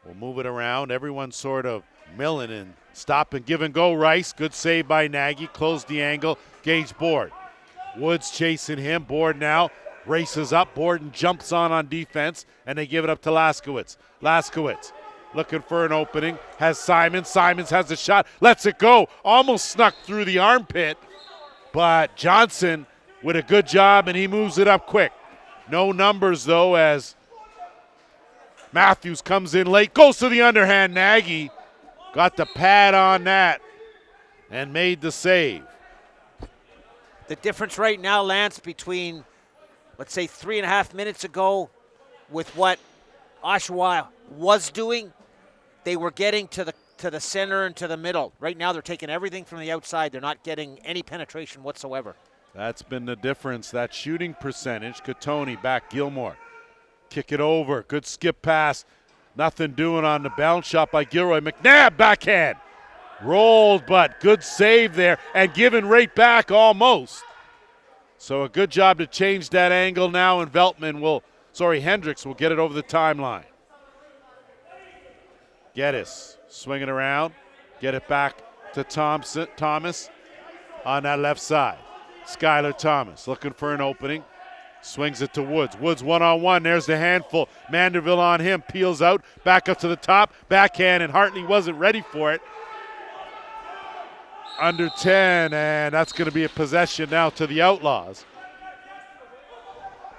will move it around. Everyone's sort of milling and stop and give and go. Rice, good save by Nagy, closed the angle, Gage Board. Woods chasing him. Board now races up. Borden jumps on defense, and they give it up to Laskowitz. Laskowitz looking for an opening. Has Simons. Simons has a shot. Lets it go. Almost snuck through the armpit. But Johnson with a good job, and he moves it up quick. No numbers, though, as Matthews comes in late. Goes to the underhand. Nagy got the pad on that and made the save. The difference right now, Lance, between, let's say, 3.5 minutes ago with what Oshawa was doing, they were getting to the center and to the middle. Right now they're taking everything from the outside. They're not getting any penetration whatsoever. That's been the difference, that shooting percentage. Katoni back, Gilmore. Kick it over, good skip pass. Nothing doing on the bounce shot by Gilroy. McNabb backhand. Rolled, but good save there and given right back almost. So a good job to change that angle now, and Hendricks will get it over the timeline. Geddes swinging around. Get it back to Thomas on that left side. Skylar Thomas looking for an opening. Swings it to Woods. Woods one-on-one. There's the handful. Manderville on him. Peels out. Back up to the top. Backhand, and Hartley wasn't ready for it. Under 10, and that's going to be a possession now to the Outlaws.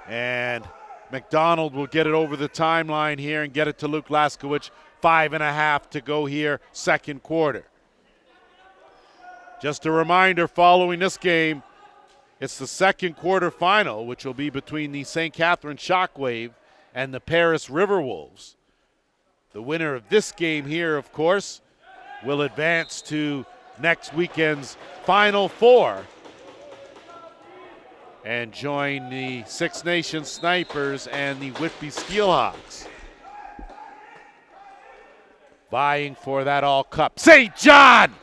And McDonald will get it over the timeline here and get it to Luke Laskowicz. 5.5 to go here, second quarter. Just a reminder, following this game, it's the second quarter final, which will be between the St. Catharines Shockwave and the Paris Riverwolves. The winner of this game here, of course, will advance to next weekend's Final Four and join the Six Nations Snipers and the Whitby Steelhawks, vying for that all cup. St. John!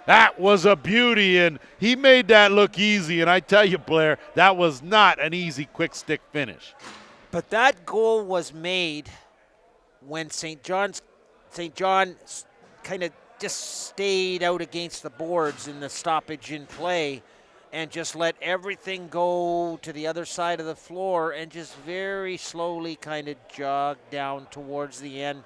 That was a beauty, and he made that look easy, and I tell you, Blair, that was not an easy quick stick finish. But that goal was made when St. John kind of just stayed out against the boards in the stoppage in play and just let everything go to the other side of the floor and just very slowly kind of jog down towards the end,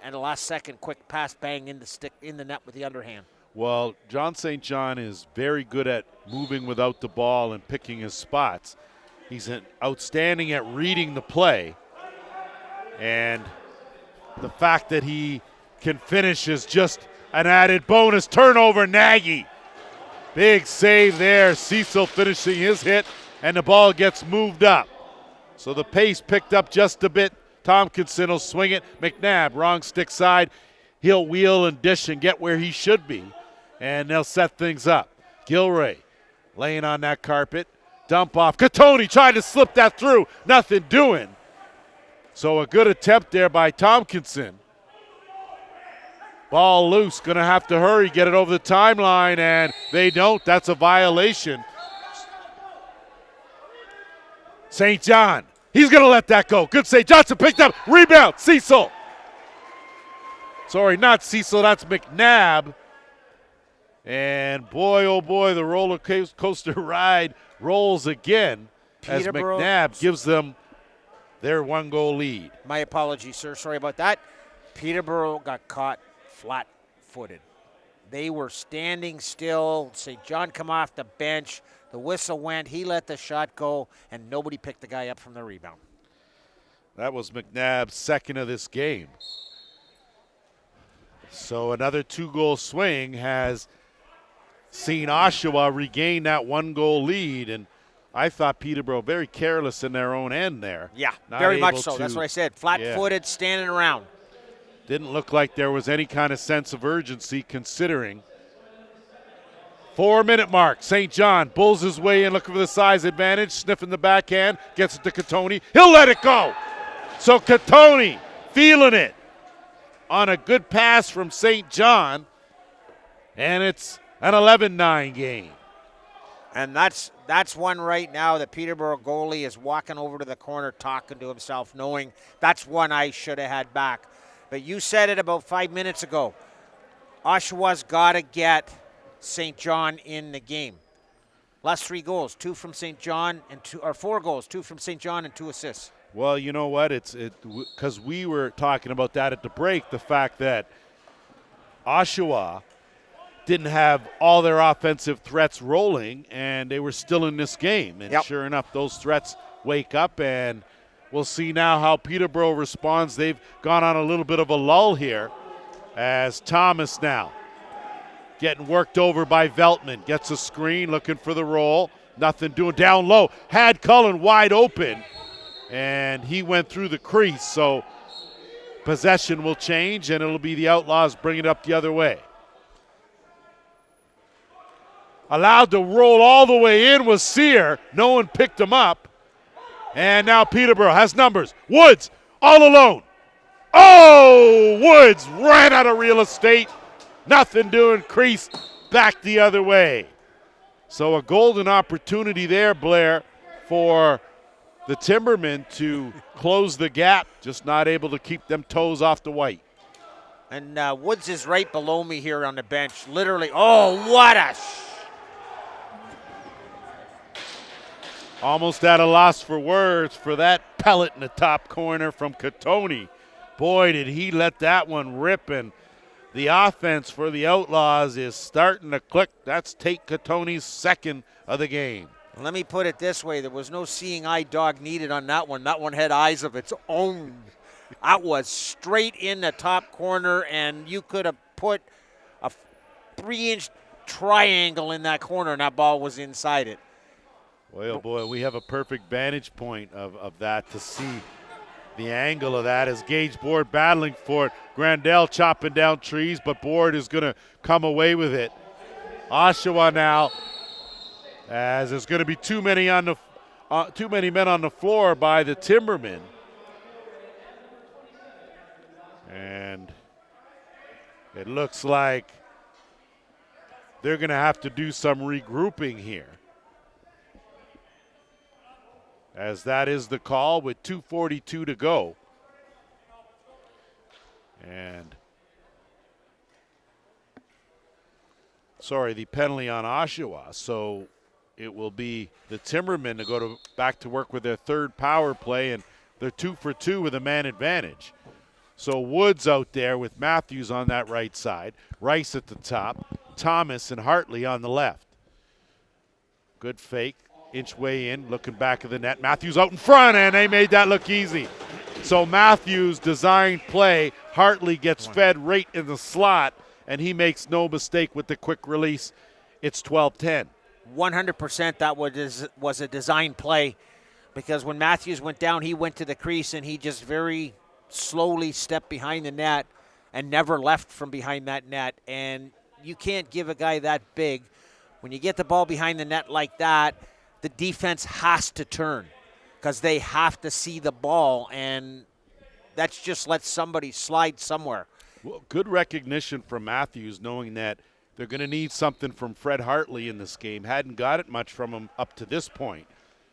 and a last second quick pass bang in the net with the underhand. Well, John St. John is very good at moving without the ball and picking his spots. He's outstanding at reading the play, and the fact that he can finish is just an added bonus. Turnover, Nagy. Big save there. Cecil finishing his hit, and the ball gets moved up. So the pace picked up just a bit. Tompkinson will swing it. McNabb, wrong stick side. He'll wheel and dish and get where he should be, and they'll set things up. Gilray laying on that carpet. Dump off. Katoni tried to slip that through. Nothing doing. So a good attempt there by Tompkinson. Ball loose. Going to have to hurry, get it over the timeline, and they don't. That's a violation. St. John. He's going to let that go. Good save. Johnson picked up. Rebound. Cecil. Sorry, not Cecil. That's McNabb. And boy, oh boy, the roller coaster ride rolls again as McNabb gives them their 1-goal lead. My apologies, sir. Sorry about that. Peterborough got caught flat-footed. They were standing still. St. John come off the bench. The whistle went. He let the shot go, and nobody picked the guy up from the rebound. That was McNabb's second of this game. So another 2-goal swing has seen Oshawa regain that 1-goal lead, and I thought Peterborough very careless in their own end there. Yeah, very much so. That's what I said. Flat-footed, standing around. Didn't look like there was any kind of sense of urgency considering. 4-minute mark. St. John bulls his way in, looking for the size advantage, sniffing the backhand, gets it to Katoni. He'll let it go. So Katoni feeling it on a good pass from St. John, and it's an 11-9 game. And that's one right now that Peterborough goalie is walking over to the corner talking to himself, knowing that's one I should have had back. But you said it about 5 minutes ago. Oshawa's got to get St. John in the game. Last 3 goals, 2 from St. John and 4 goals, 2 from St. John and 2 assists. Well, you know what? It's because we were talking about that at the break, the fact that Oshawa didn't have all their offensive threats rolling, and they were still in this game. And sure enough, those threats wake up, and we'll see now how Peterborough responds. They've gone on a little bit of a lull here as Thomas now getting worked over by Veltman. Gets a screen, looking for the roll. Nothing doing. Down low. Had Cullen wide open, and he went through the crease. So possession will change, and it'll be the Outlaws bringing it up the other way. Allowed to roll all the way in was Sear. No one picked him up. And now Peterborough has numbers. Woods all alone. Oh, Woods ran out of real estate. Nothing doing. Crease back the other way. So a golden opportunity there, Blair, for the Timbermen to close the gap, just not able to keep them toes off the white. And Woods is right below me here on the bench. Literally, oh, what a... Almost at a loss for words for that pellet in the top corner from Katoni. Boy, did he let that one rip, and the offense for the Outlaws is starting to click. That's Tate Katoni's second of the game. Let me put it this way. There was no seeing eye dog needed on that one. That one had eyes of its own. That was straight in the top corner, and you could have put a 3-inch triangle in that corner, and that ball was inside it. Boy, oh boy, we have a perfect vantage point of that to see the angle of that as Gage Board battling for it. Grandel chopping down trees, but Board is going to come away with it. Oshawa now, as there's going to be too many men on the floor by the Timbermen. And it looks like they're going to have to do some regrouping here, as that is the call with 2:42 to go. And the penalty on Oshawa. So it will be the Timbermen to go back to work with their third power play, and they're 2 for 2 with a man advantage. So Woods out there with Matthews on that right side, Rice at the top, Thomas and Hartley on the left. Good fake. Inch way in, looking back of the net. Matthews out in front, and they made that look easy. So Matthews designed play. Hartley gets fed right in the slot, and he makes no mistake with the quick release. It's 12-10. 100% that was a design play, because when Matthews went down, he went to the crease, and he just very slowly stepped behind the net and never left from behind that net. And you can't give a guy that big. When you get the ball behind the net like that, the defense has to turn because they have to see the ball, and that's just let somebody slide somewhere. Well, good recognition from Matthews, knowing that they're going to need something from Fred Hartley in this game. Hadn't got it much from him up to this point.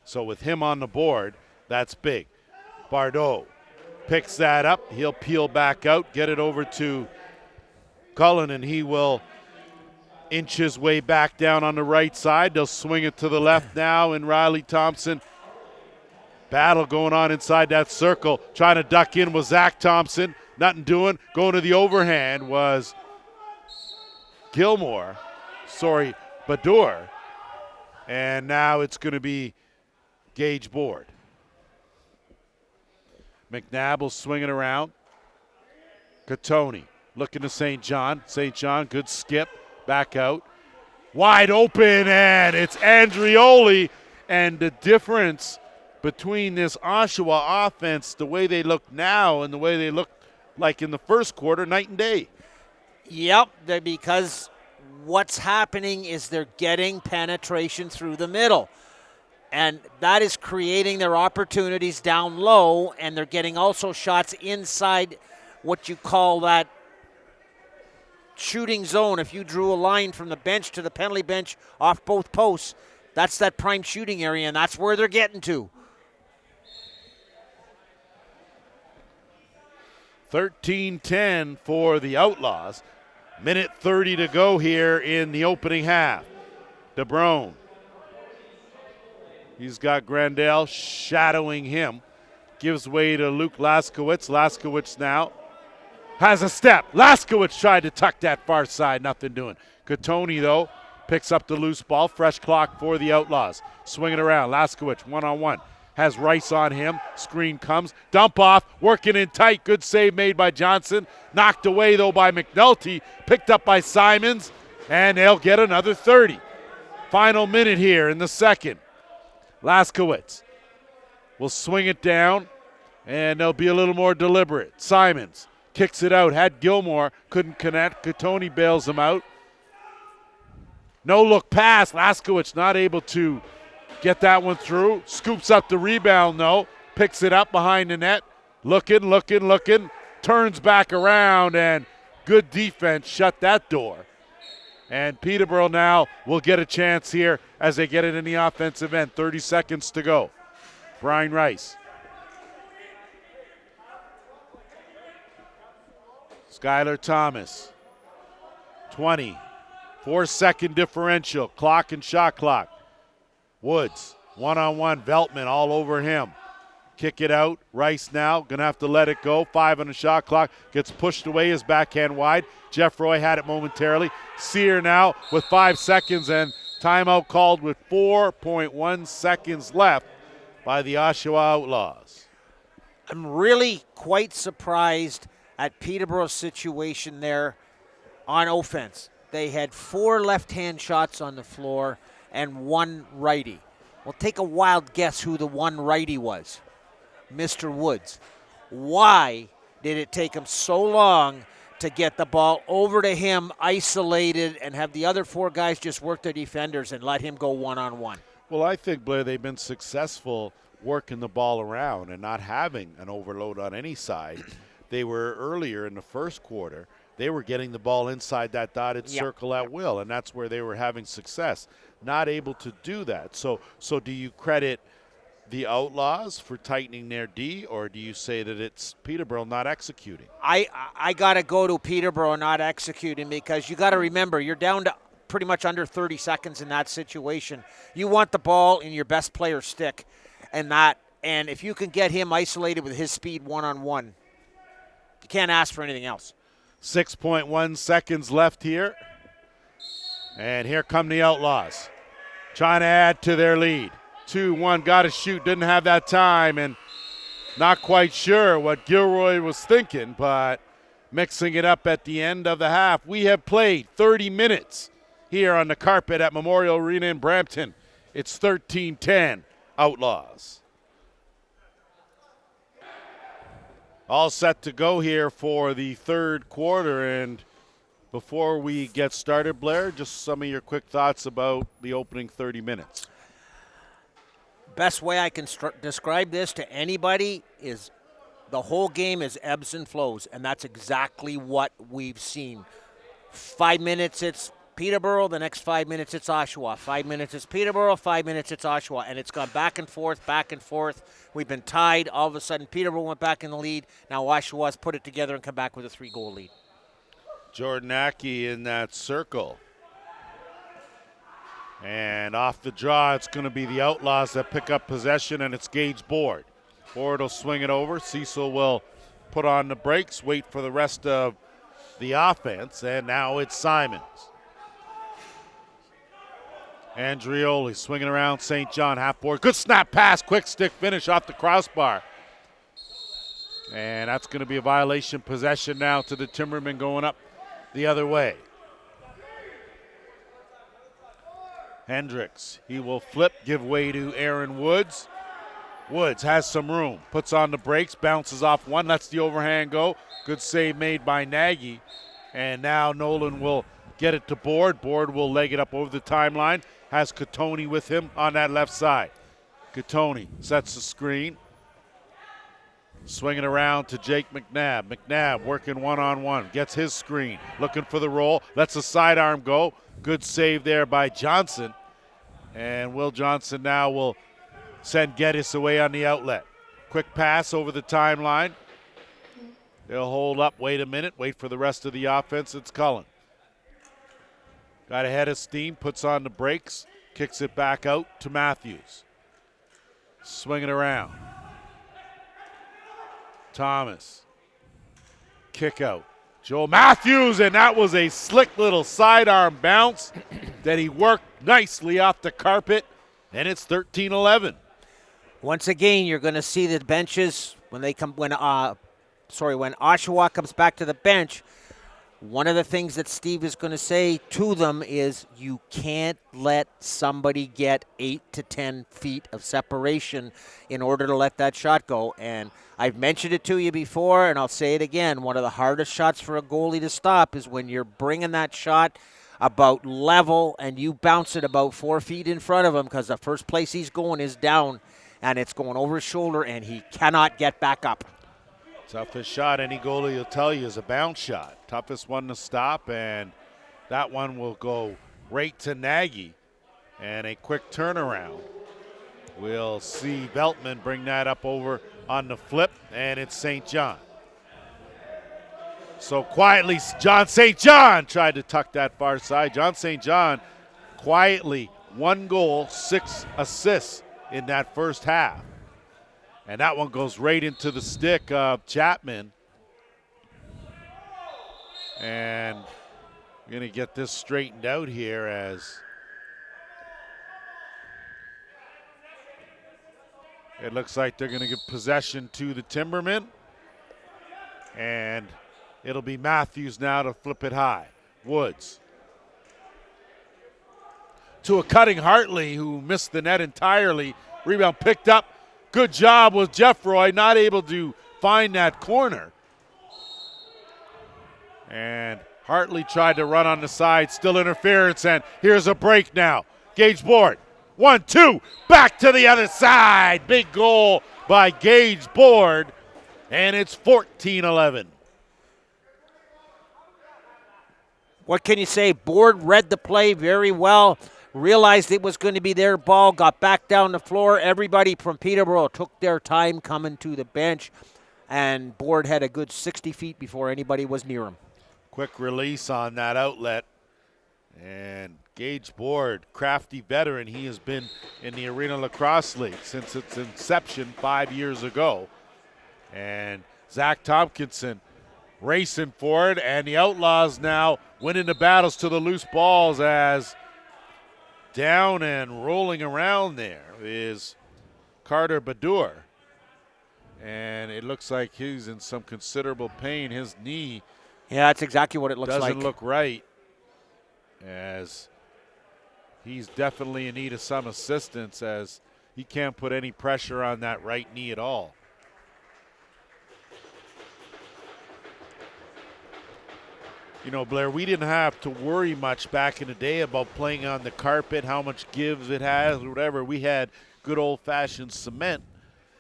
So with him on the board, that's big. Bardot picks that up. He'll peel back out, get it over to Cullen, and he will inch his way back down on the right side. They'll swing it to the left now, and Riley Thompson. Battle going on inside that circle. Trying to duck in was Zach Thompson. Nothing doing. Going to the overhand was Badur. And now it's going to be Gage Board. McNabb swinging around. Katoni looking to St. John. St. John, good skip. Back out. Wide open, and it's Andrioli. And the difference between this Oshawa offense, the way they look now and the way they look like in the first quarter, night and day. Yep, because what's happening is they're getting penetration through the middle. And that is creating their opportunities down low, and they're getting also shots inside what you call that shooting zone. If you drew a line from the bench to the penalty bench off both posts, that's that prime shooting area, and that's where they're getting to. 13-10 for the Outlaws. Minute 30 to go here in the opening half. DeBrone. He's got Grandel shadowing him. Gives way to Luke Laskowitz. Laskowitz now has a step. Laskowitz tried to tuck that far side. Nothing doing. Katoni, though, picks up the loose ball. Fresh clock for the Outlaws. Swinging around. Laskowitz one-on-one. Has Rice on him. Screen comes. Dump off. Working in tight. Good save made by Johnson. Knocked away, though, by McNulty. Picked up by Simons. And they'll get another 30. Final minute here in the second. Laskowitz will swing it down, and they'll be a little more deliberate. Simons kicks it out. Had Gilmore. Couldn't connect. Katoni bails him out. No look pass. Laskowitz not able to get that one through. Scoops up the rebound, though. Picks it up behind the net. Looking. Turns back around, and good defense shut that door. And Peterborough now will get a chance here as they get it in the offensive end. 30 seconds to go. Brian Rice. Skylar Thomas. 20. 4-second differential. Clock and shot clock. Woods. One-on-one. Veltman all over him. Kick it out. Rice now going to have to let it go. 5 on the shot clock. Gets pushed away. His backhand wide. Jeff Roy had it momentarily. Sear now with 5 seconds and timeout called with 4.1 seconds left by the Oshawa Outlaws. I'm really quite surprised at Peterborough's situation there on offense. They had 4 left-hand shots on the floor and 1 righty. Well, take a wild guess who the 1 righty was. Mr. Woods. Why did it take him so long to get the ball over to him, isolated, and have the other 4 guys just work their defenders and let him go one-on-one? Well, I think, Blair, they've been successful working the ball around and not having an overload on any side. They were earlier in the first quarter, they were getting the ball inside that dotted circle at will, and that's where they were having success. Not able to do that. So do you credit the Outlaws for tightening their D, or do you say that it's Peterborough not executing? I got to go to Peterborough not executing, because you got to remember, you're down to pretty much under 30 seconds in that situation. You want the ball in your best player's stick, and if you can get him isolated with his speed one-on-one, you can't ask for anything else. 6.1 seconds left here. And here come the Outlaws, trying to add to their lead. 2-1, got to shoot, didn't have that time, and not quite sure what Gilroy was thinking, but mixing it up at the end of the half. We have played 30 minutes here on the carpet at Memorial Arena in Brampton. It's 13-10 Outlaws. All set to go here for the third quarter, and before we get started, Blair, just some of your quick thoughts about the opening 30 minutes. Best way I can describe this to anybody is the whole game is ebbs and flows, and that's exactly what we've seen. 5 minutes it's Peterborough, the next 5 minutes it's Oshawa. 5 minutes it's Peterborough, 5 minutes it's Oshawa, and it's gone back and forth, back and forth. We've been tied. All of a sudden, Peterborough went back in the lead. Now Oshawa's put it together and come back with a 3-goal lead. Jordan Ackey in that circle. And off the draw, it's going to be the Outlaws that pick up possession, and it's Gage Board. Board will swing it over. Cecil will put on the brakes, wait for the rest of the offense, and now it's Simons. Andrioli swinging around St. John, half board. Good snap pass, quick stick finish off the crossbar. And that's going to be a violation possession now to the Timbermen going up the other way. Hendricks, he will flip, give way to Aaron Woods. Woods has some room, puts on the brakes, bounces off one, lets the overhand go. Good save made by Nagy. And now Nolan will get it to Board. Board will leg it up over the timeline. Has Catoni with him on that left side. Catoni sets the screen. Swinging around to Jake McNabb. McNabb working one-on-one. Gets his screen. Looking for the roll. Lets the sidearm go. Good save there by Johnson. And Will Johnson now will send Geddes away on the outlet. Quick pass over the timeline. They'll hold up. Wait a minute. Wait for the rest of the offense. It's Cullen. Got ahead of steam. Puts on the brakes. Kicks it back out to Matthews. Swinging around. Thomas. Kick out. Joel Matthews, and that was a slick little sidearm bounce that he worked nicely off the carpet, and it's 13-11. Once again, you're going to see the benches when Oshawa comes back to the bench. One of the things that Steve is going to say to them is you can't let somebody get 8 to 10 feet of separation in order to let that shot go. And I've mentioned it to you before, and I'll say it again. One of the hardest shots for a goalie to stop is when you're bringing that shot about level and you bounce it about 4 feet in front of him, because the first place he's going is down, and it's going over his shoulder, and he cannot get back up. Toughest shot any goalie will tell you is a bounce shot. Toughest one to stop, and that one will go right to Nagy. And a quick turnaround We'll see Veltman bring that up over on the flip, and it's St. John. So quietly, John St. John tried to tuck that far side. John St. John quietly 1 goal, 6 assists in that first half. And that one goes right into the stick of Chapman. And we're going to get this straightened out here as it looks like they're going to give possession to the Timbermen. And it'll be Matthews now to flip it high. Woods to a cutting Hartley who missed the net entirely. Rebound picked up. Good job with Jeffroy, not able to find that corner. And Hartley tried to run on the side, still interference, and here's a break now. Gage Board, 1-2, back to the other side. Big goal by Gage Board, and it's 14-11. What can you say? Board read the play very well, realized it was going to be their ball, got back down the floor. Everybody from Peterborough took their time coming to the bench, and Board had a good 60 feet before anybody was near him. Quick release on that outlet. And Gage Board, crafty veteran, he has been in the Arena Lacrosse League since its inception 5 years ago. And Zach Tompkinson racing for it, and the Outlaws now winning the battles to the loose balls as down and rolling around there is Carter Badur. And it looks like he's in some considerable pain. His knee that's exactly what it looks like. doesn't look right, as he's definitely in need of some assistance, as he can't put any pressure on that right knee at all. You know, Blair, we didn't have to worry much back in the day about playing on the carpet, how much give it has, or whatever. We had good old-fashioned cement.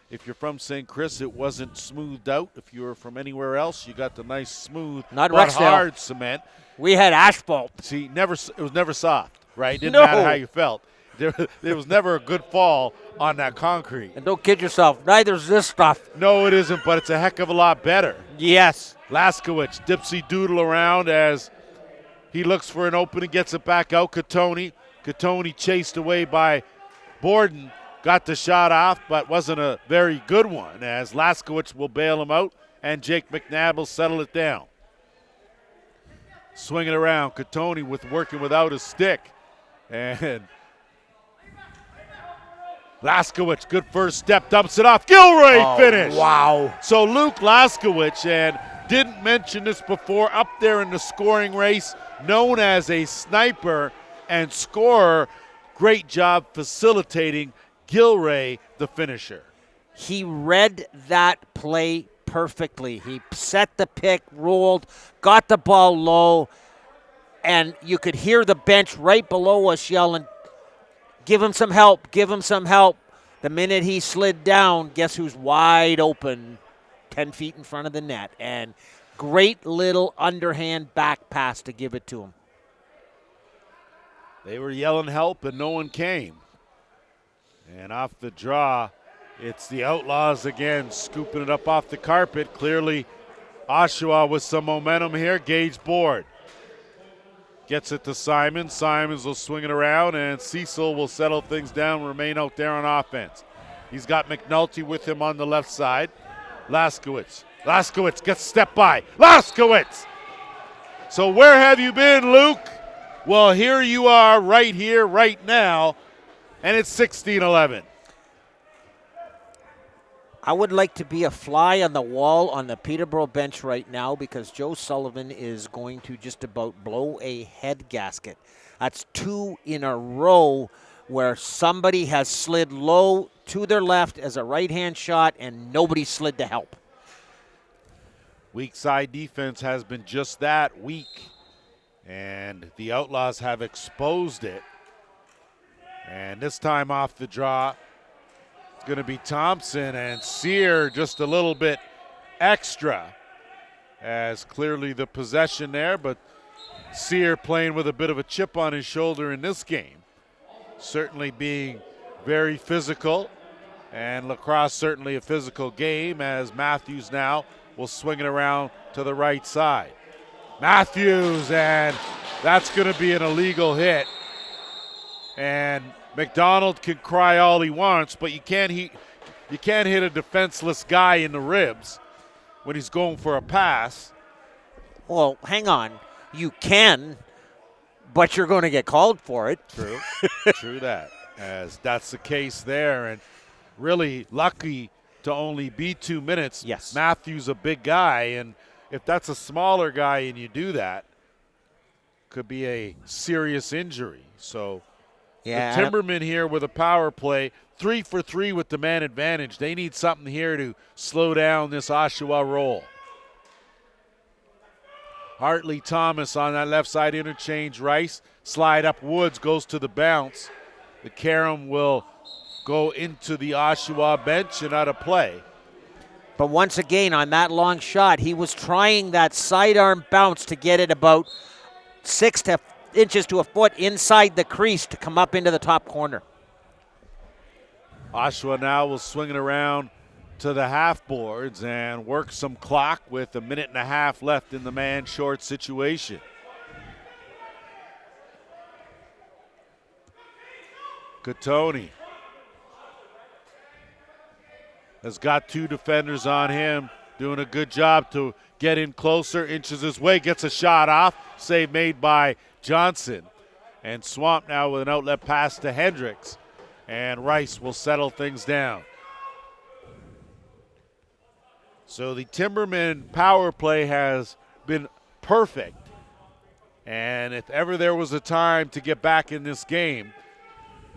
If you're from St. Chris, it wasn't smoothed out. If you were from anywhere else, you got the nice, smooth, Not but Rexdale. hard cement. We had asphalt. See, it was never soft, right? It didn't No. matter how you felt. There was never a good fall on that concrete. And don't kid yourself, neither's this stuff. No, it isn't, but it's a heck of a lot better. Yes. Laskowicz, dipsy doodle around as he looks for an opening, gets it back out. Katoni chased away by Borden. Got the shot off, but wasn't a very good one, as Laskowicz will bail him out, and Jake McNabb will settle it down. Swinging around, Katoni working without a stick. And Laskowicz, good first step, dumps it off. Gilray finish. Wow. So Luke Laskowicz, and didn't mention this before, up there in the scoring race, known as a sniper and scorer. Great job facilitating Gilray, the finisher. He read that play perfectly. He set the pick, rolled, got the ball low, and you could hear the bench right below us yelling, give him some help, give him some help. The minute he slid down, guess who's wide open 10 feet in front of the net? And great little underhand back pass to give it to him. They were yelling help, and no one came. And off the draw, it's the Outlaws again, scooping it up off the carpet. Clearly, Oshawa with some momentum here. Gage Board gets it to Simon. Simons will swing it around, and Cecil will settle things down, remain out there on offense. He's got McNulty with him on the left side. Laskowicz gets stepped by. Laskowicz! So where have you been, Luke? Well, here you are right here, right now, and it's 16-11. I would like to be a fly on the wall on the Peterborough bench right now, because Joe Sullivan is going to just about blow a head gasket. That's 2 in a row where somebody has slid low to their left as a right-hand shot and nobody slid to help. Weak side defense has been just that, weak. And the Outlaws have exposed it. And this time off the draw, it's going to be Thompson, and Sear just a little bit extra, as clearly the possession there, but Sear playing with a bit of a chip on his shoulder in this game. Certainly being very physical And lacrosse certainly a physical game, as Matthews now will swing it around to the right side. Matthews, and that's going to be an illegal hit. And McDonald can cry all he wants, but you can't hit a defenseless guy in the ribs when he's going for a pass. Well, hang on. You can, but you're going to get called for it. True. True that, as that's the case there. And really lucky to only be 2 minutes. Yes. Matthews a big guy, and if that's a smaller guy and you do that, could be a serious injury. So yeah, the Timbermen here with a power play, 3 for 3 with the man advantage. They need something here to slow down this Oshawa roll. Hartley Thomas on that left side interchange. Rice slide up. Woods goes to the bounce. The carom will go into the Oshawa bench and out of play. But once again, on that long shot, he was trying that sidearm bounce to get it about 6 inches to a foot inside the crease to come up into the top corner. Oshawa now will swing it around to the half boards and work some clock with a minute and a half left in the man short situation. Katoni has got 2 defenders on him, doing a good job to get in closer, inches his way, gets a shot off, save made by Johnson. And Swamp now with an outlet pass to Hendricks, and Rice will settle things down. So the Timberman power play has been perfect. And if ever there was a time to get back in this game,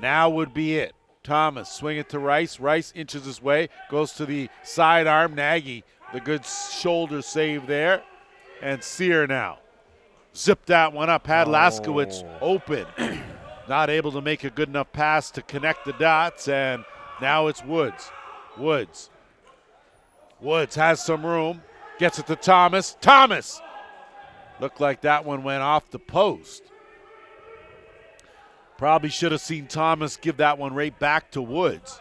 now would be it. Thomas swing it to Rice. Rice inches his way, goes to the sidearm. Nagy, the good shoulder save there. And Sear now. Zipped that one up, had Laskowitz open. Not able to make a good enough pass to connect the dots, and now it's Woods. Woods has some room, gets it to Thomas. Thomas! Looked like that one went off the post. Probably should have seen Thomas give that one right back to Woods.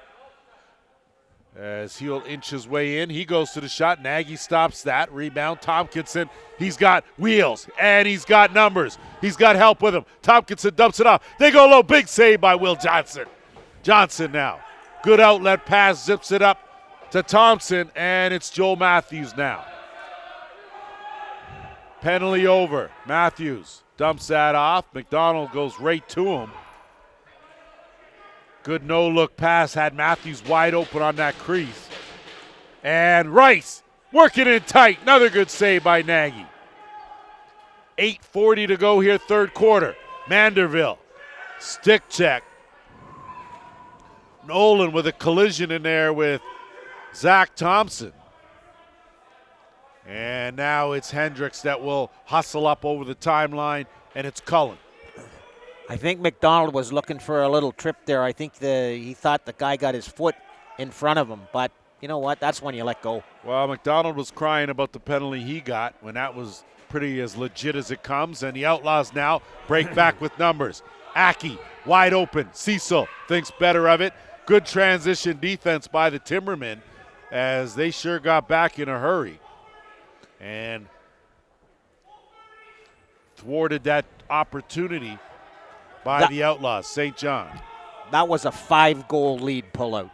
As he'll inch his way in, he goes to the shot. Nagy stops that. Rebound, Tompkinson. He's got wheels, and he's got numbers. He's got help with him. Tompkinson dumps it off. They go low. Big save by Will Johnson. Johnson now. Good outlet pass, zips it up to Thompson, and it's Joel Matthews now. Penalty over. Matthews dumps that off. McDonald goes right to him. Good no-look pass, had Matthews wide open on that crease. And Rice working in tight. Another good save by Nagy. 8:40 to go here, third quarter. Manderville, stick check. Nolan with a collision in there with Zach Thompson. And now it's Hendricks that will hustle up over the timeline, and it's Cullen. I think McDonald was looking for a little trip there. I think he thought the guy got his foot in front of him, but you know what? That's when you let go. Well, McDonald was crying about the penalty he got when that was pretty as legit as it comes, and the Outlaws now break back with numbers. Aki, wide open. Cecil thinks better of it. Good transition defense by the Timbermen, as they sure got back in a hurry and thwarted that opportunity by the Outlaws. St. John. That was a 5-goal lead pullout.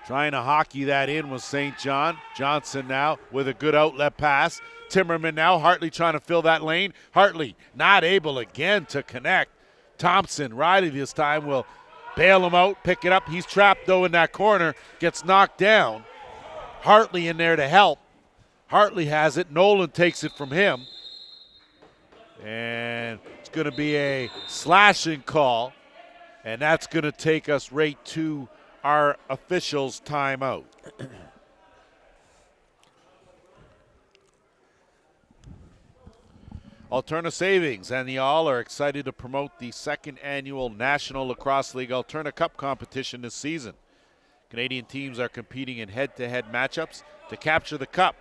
Trying to hockey that in was St. John. Johnson now with a good outlet pass. Timberman now. Hartley trying to fill that lane. Hartley not able again to connect. Thompson, Riley this time, will bail him out, pick it up. He's trapped though in that corner. Gets knocked down. Hartley in there to help. Hartley has it. Nolan takes it from him. And it's going to be a slashing call. And that's going to take us right to our officials' timeout. Alterna Savings and the All are excited to promote the second annual National Lacrosse League Alterna Cup competition this season. Canadian teams are competing in head-to-head matchups to capture the cup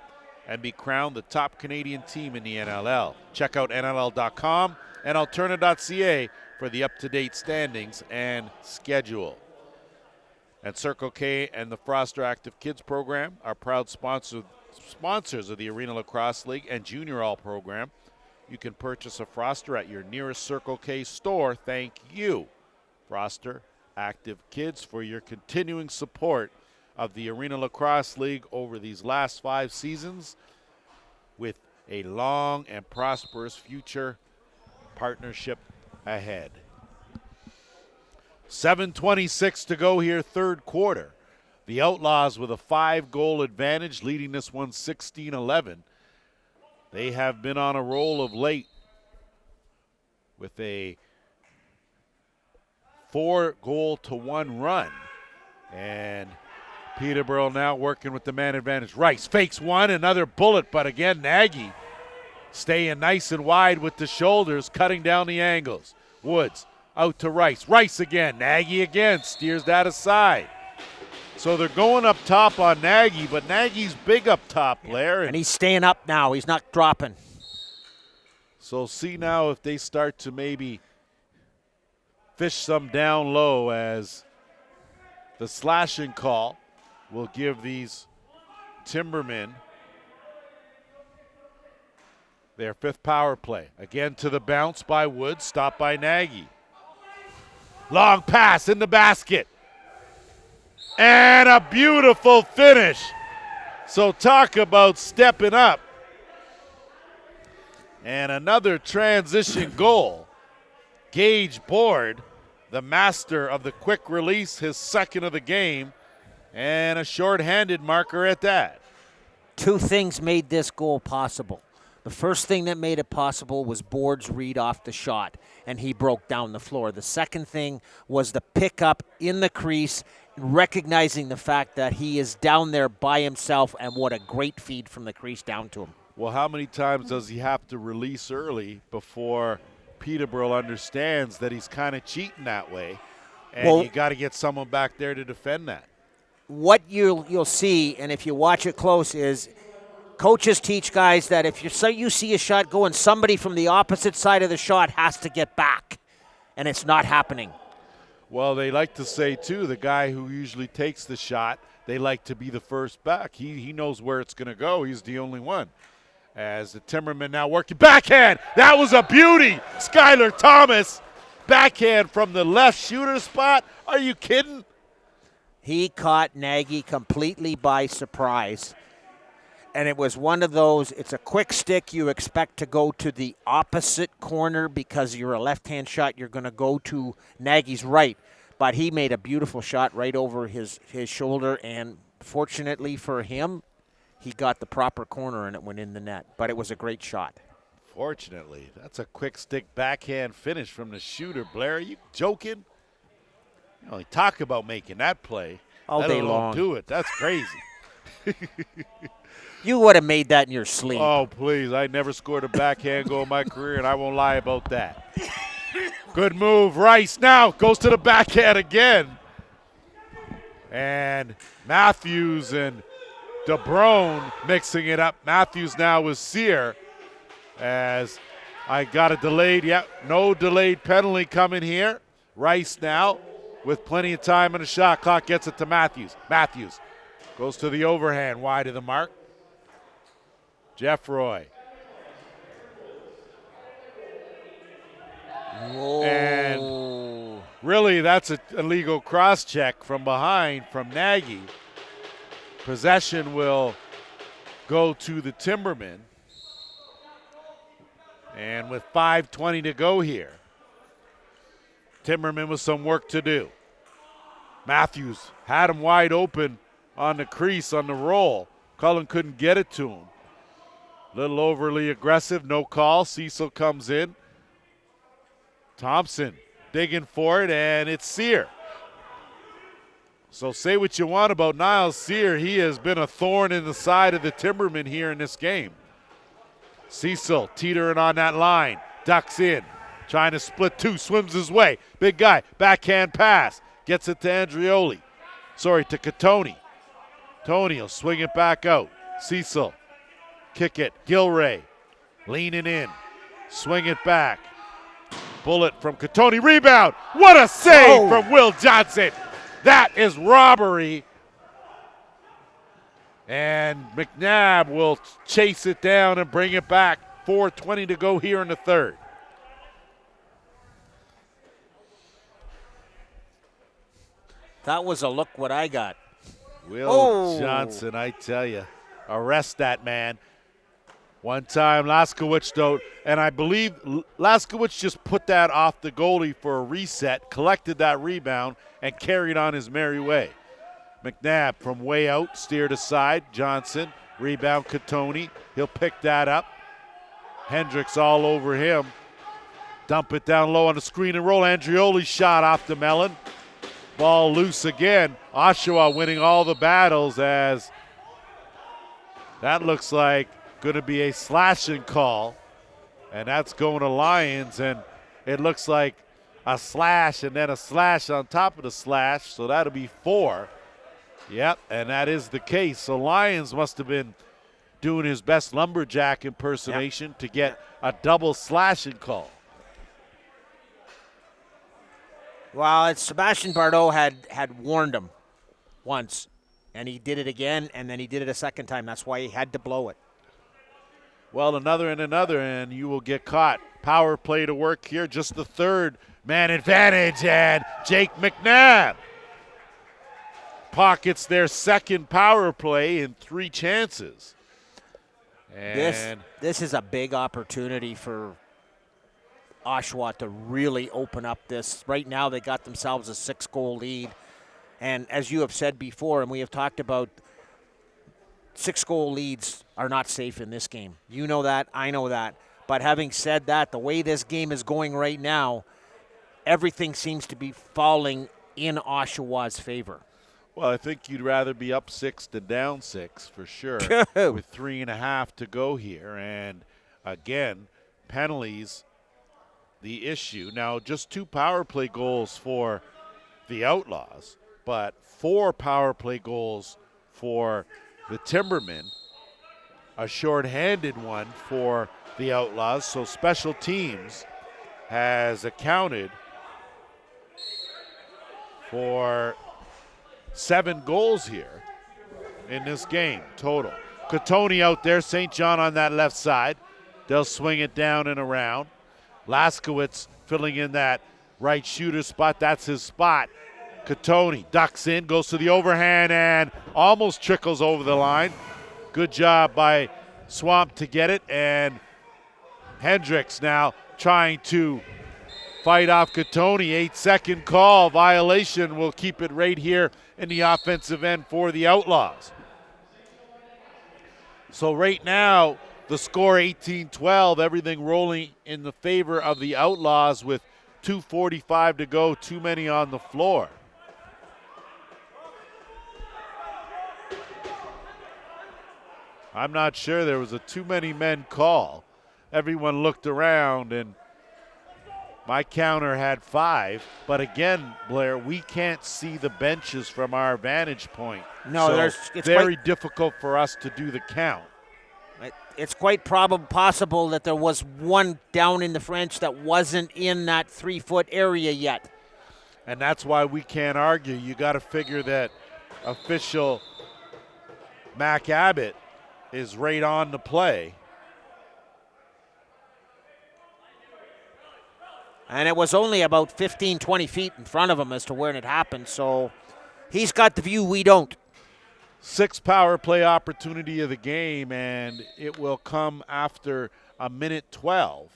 and be crowned the top Canadian team in the NLL. Check out NLL.com and Alterna.ca for the up-to-date standings and schedule. And Circle K and the Froster Active Kids program are proud sponsors of the Arena Lacrosse League and Junior All program. You can purchase a Froster at your nearest Circle K store. Thank you, Froster Active Kids, for your continuing support of the Arena Lacrosse League over these last 5 seasons, with a long and prosperous future partnership ahead. 7:26 to go here, third quarter. The Outlaws with a 5-goal advantage, leading this one 16-11. They have been on a roll of late with a 4-goal-to-1 run. And Peterborough now working with the man advantage. Rice fakes one, another bullet, but again, Nagy staying nice and wide with the shoulders, cutting down the angles. Woods out to Rice. Rice again. Nagy again steers that aside. So they're going up top on Nagy, but Nagy's big up top, Blair. And he's staying up now. He's not dropping. So see now if they start to maybe fish some down low, as the slashing call will give these Timbermen their 5th power play. Again to the bounce by Woods, stopped by Nagy. Long pass in the basket. And a beautiful finish. So talk about stepping up. And another transition goal. Gage Board, the master of the quick release, his 2nd of the game, and a short-handed marker at that. 2 things made this goal possible. The first thing that made it possible was Board's read off the shot, and he broke down the floor. The second thing was the pickup in the crease, recognizing the fact that he is down there by himself, and what a great feed from the crease down to him. Well, how many times does he have to release early before Peterborough understands that he's kind of cheating that way, and you got to get someone back there to defend that? What you'll see, and if you watch it close, is coaches teach guys that if you see a shot going, somebody from the opposite side of the shot has to get back, and it's not happening. Well, they like to say, too, the guy who usually takes the shot, they like to be the first back. He knows where it's going to go. He's the only one. As the Timberman now working backhand. That was a beauty. Skylar Thomas, backhand from the left shooter spot. Are you kidding? He caught Nagy completely by surprise. And it was one of those, it's a quick stick. You expect to go to the opposite corner because you're a left-hand shot. You're going to go to Nagy's right. But he made a beautiful shot right over his shoulder. And fortunately for him, he got the proper corner and it went in the net. But it was a great shot. Fortunately, that's a quick stick backhand finish from the shooter. Blair, are you joking? You only talk about making that play. All day long. Do it. That's crazy. You would have made that in your sleep. Oh, please. I never scored a backhand goal in my career, and I won't lie about that. Good move. Rice now goes to the backhand again. And Matthews and DeBrone mixing it up. Matthews now with Sear, as I got a delayed, no delayed penalty coming here. Rice now with plenty of time and a shot clock gets it to Matthews. Matthews goes to the overhand, wide of the mark. Jeff Roy. Whoa. And really, that's an illegal cross-check from behind from Nagy. Possession will go to the Timbermen. And with 5:20 to go here, Timberman with some work to do. Matthews had him wide open on the crease, on the roll. Cullen couldn't get it to him. A little overly aggressive, no call. Cecil comes in. Thompson digging for it, and it's Sear. So say what you want about Niles Sear. He has been a thorn in the side of the Timbermen here in this game. Cecil teetering on that line. Ducks in. Trying to split 2. Swims his way. Big guy. Backhand pass. Gets it to Andrioli. Sorry, to Catoni. Tony will swing it back out. Cecil. Kick it. Gilray. Leaning in. Swing it back. Bullet from Catoni. Rebound. What a save from Will Johnson. That is robbery. And McNabb will chase it down and bring it back. 4:20 to go here in the third. That was a look what I got. Will Johnson, I tell you, arrest that man. One time, Laskowicz, though, and I believe Laskowicz just put that off the goalie for a reset, collected that rebound, and carried on his merry way. McNabb from way out, steered aside. Johnson, rebound, Catoni. He'll pick that up. Hendricks all over him. Dump it down low on the screen and roll. Andreoli's shot off the melon. Ball loose again. Oshawa winning all the battles as that looks like going to be a slashing call. And that's going to Lions, and it looks like a slash and then a slash on top of the slash, so that'll be 4. Yep, and that is the case. So Lions must have been doing his best lumberjack impersonation to get a double slashing call. Well, it's Sebastian Bardot had warned him once, and he did it again, and then he did it a second time. That's why he had to blow it. Well, another, and you will get caught. Power play to work here, just the third man advantage, and Jake McNabb pockets their second power play in 3 chances. And this is a big opportunity for Oshawa to really open up this. Right now they got themselves a 6-goal lead. And as you have said before, and we have talked about, 6-goal leads are not safe in this game. You know that, I know that. But having said that, the way this game is going right now, everything seems to be falling in Oshawa's favor. Well, I think you'd rather be up 6 than down 6 for sure with 3.5 to go here. And again, penalties, the issue. Now, just 2 power play goals for the Outlaws, but 4 power play goals for the Timbermen, a shorthanded one for the Outlaws. So special teams has accounted for 7 goals here in this game total. Catoni out there, St. John on that left side. They'll swing it down and around. Laskowicz filling in that right shooter spot. That's his spot. Catoni ducks in, goes to the overhand, and almost trickles over the line. Good job by Swamp to get it, and Hendricks now trying to fight off Catoni. 8-second call. Violation will keep it right here in the offensive end for the Outlaws. So right now, the score 18-12, everything rolling in the favor of the Outlaws with 2:45 to go, too many on the floor. I'm not sure there was a too many men call. Everyone looked around, and my counter had 5. But again, Blair, we can't see the benches from our vantage point. No, so it's very difficult for us to do the count. It's quite possible that there was one down in the French that wasn't in that 3-foot area yet. And that's why we can't argue. You got to figure that official Mac Abbott is right on the play. And it was only about 15, 20 feet in front of him as to where it happened, so he's got the view we don't. 6th power play opportunity of the game, and it will come after a minute 12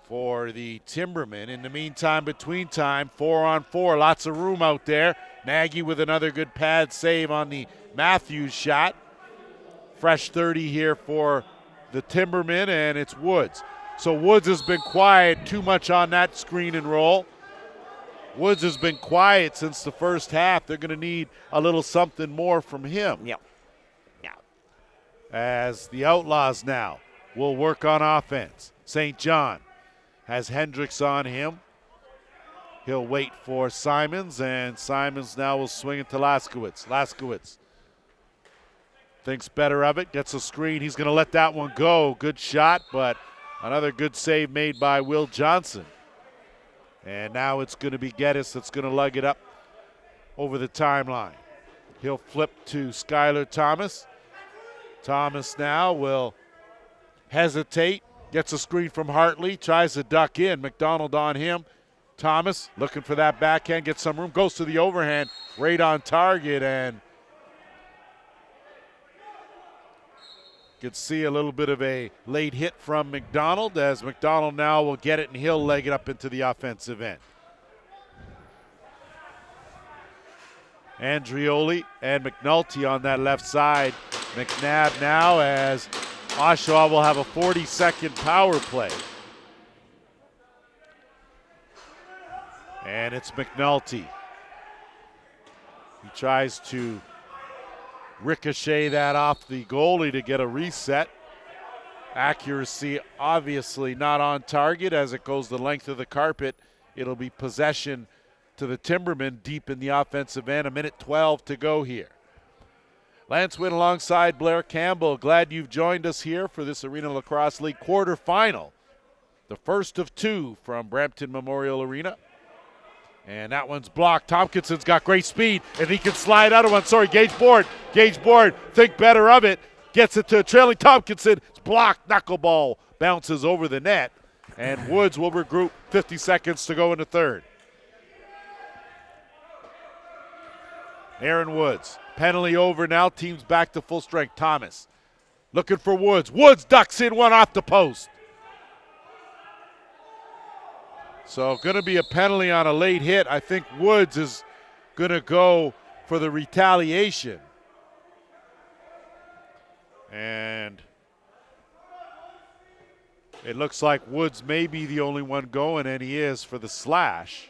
for the Timbermen. In the meantime, between time, 4-on-4, lots of room out there. Nagy with another good pad save on the Matthews shot. Fresh 30 here for the Timbermen, and it's Woods. So Woods has been quiet, too much on that screen and roll. Woods has been quiet since the first half. They're going to need a little something more from him. Yeah. As the Outlaws now will work on offense. St. John has Hendricks on him. He'll wait for Simons, and Simons now will swing it to Laskowicz. Laskowicz thinks better of it, gets a screen. He's going to let that one go. Good shot, but another good save made by Will Johnson. And now it's going to be Geddes that's going to lug it up over the timeline. He'll flip to Skylar Thomas. Thomas now will hesitate, gets a screen from Hartley, tries to duck in. McDonald on him. Thomas looking for that backhand, gets some room, goes to the overhand, right on target, and you can see a little bit of a late hit from McDonald, as McDonald now will get it and he'll leg it up into the offensive end. Andrioli and McNulty on that left side. McNabb now, as Oshawa will have a 40-second power play. And it's McNulty. He tries to ricochet that off the goalie to get a reset. Accuracy obviously not on target as it goes the length of the carpet. It'll be possession to the Timbermen deep in the offensive end. 1:12 to go here. Lance Wynn alongside Blair Campbell. Glad you've joined us here for this Arena Lacrosse League quarterfinal. The first of two from Brampton Memorial Arena. And that one's blocked. Tompkinson's got great speed, and he can slide out of one. Sorry, Gage Board. Gage Board, think better of it. Gets it to trailing Tompkinson. It's blocked. Knuckleball bounces over the net. And Woods will regroup. 50 seconds to go in the third. Aaron Woods. Penalty over now. Team's back to full strength. Thomas looking for Woods. Woods ducks in one off the post. So going to be a penalty on a late hit. I think Woods is going to go for the retaliation. And it looks like Woods may be the only one going, and he is for the slash.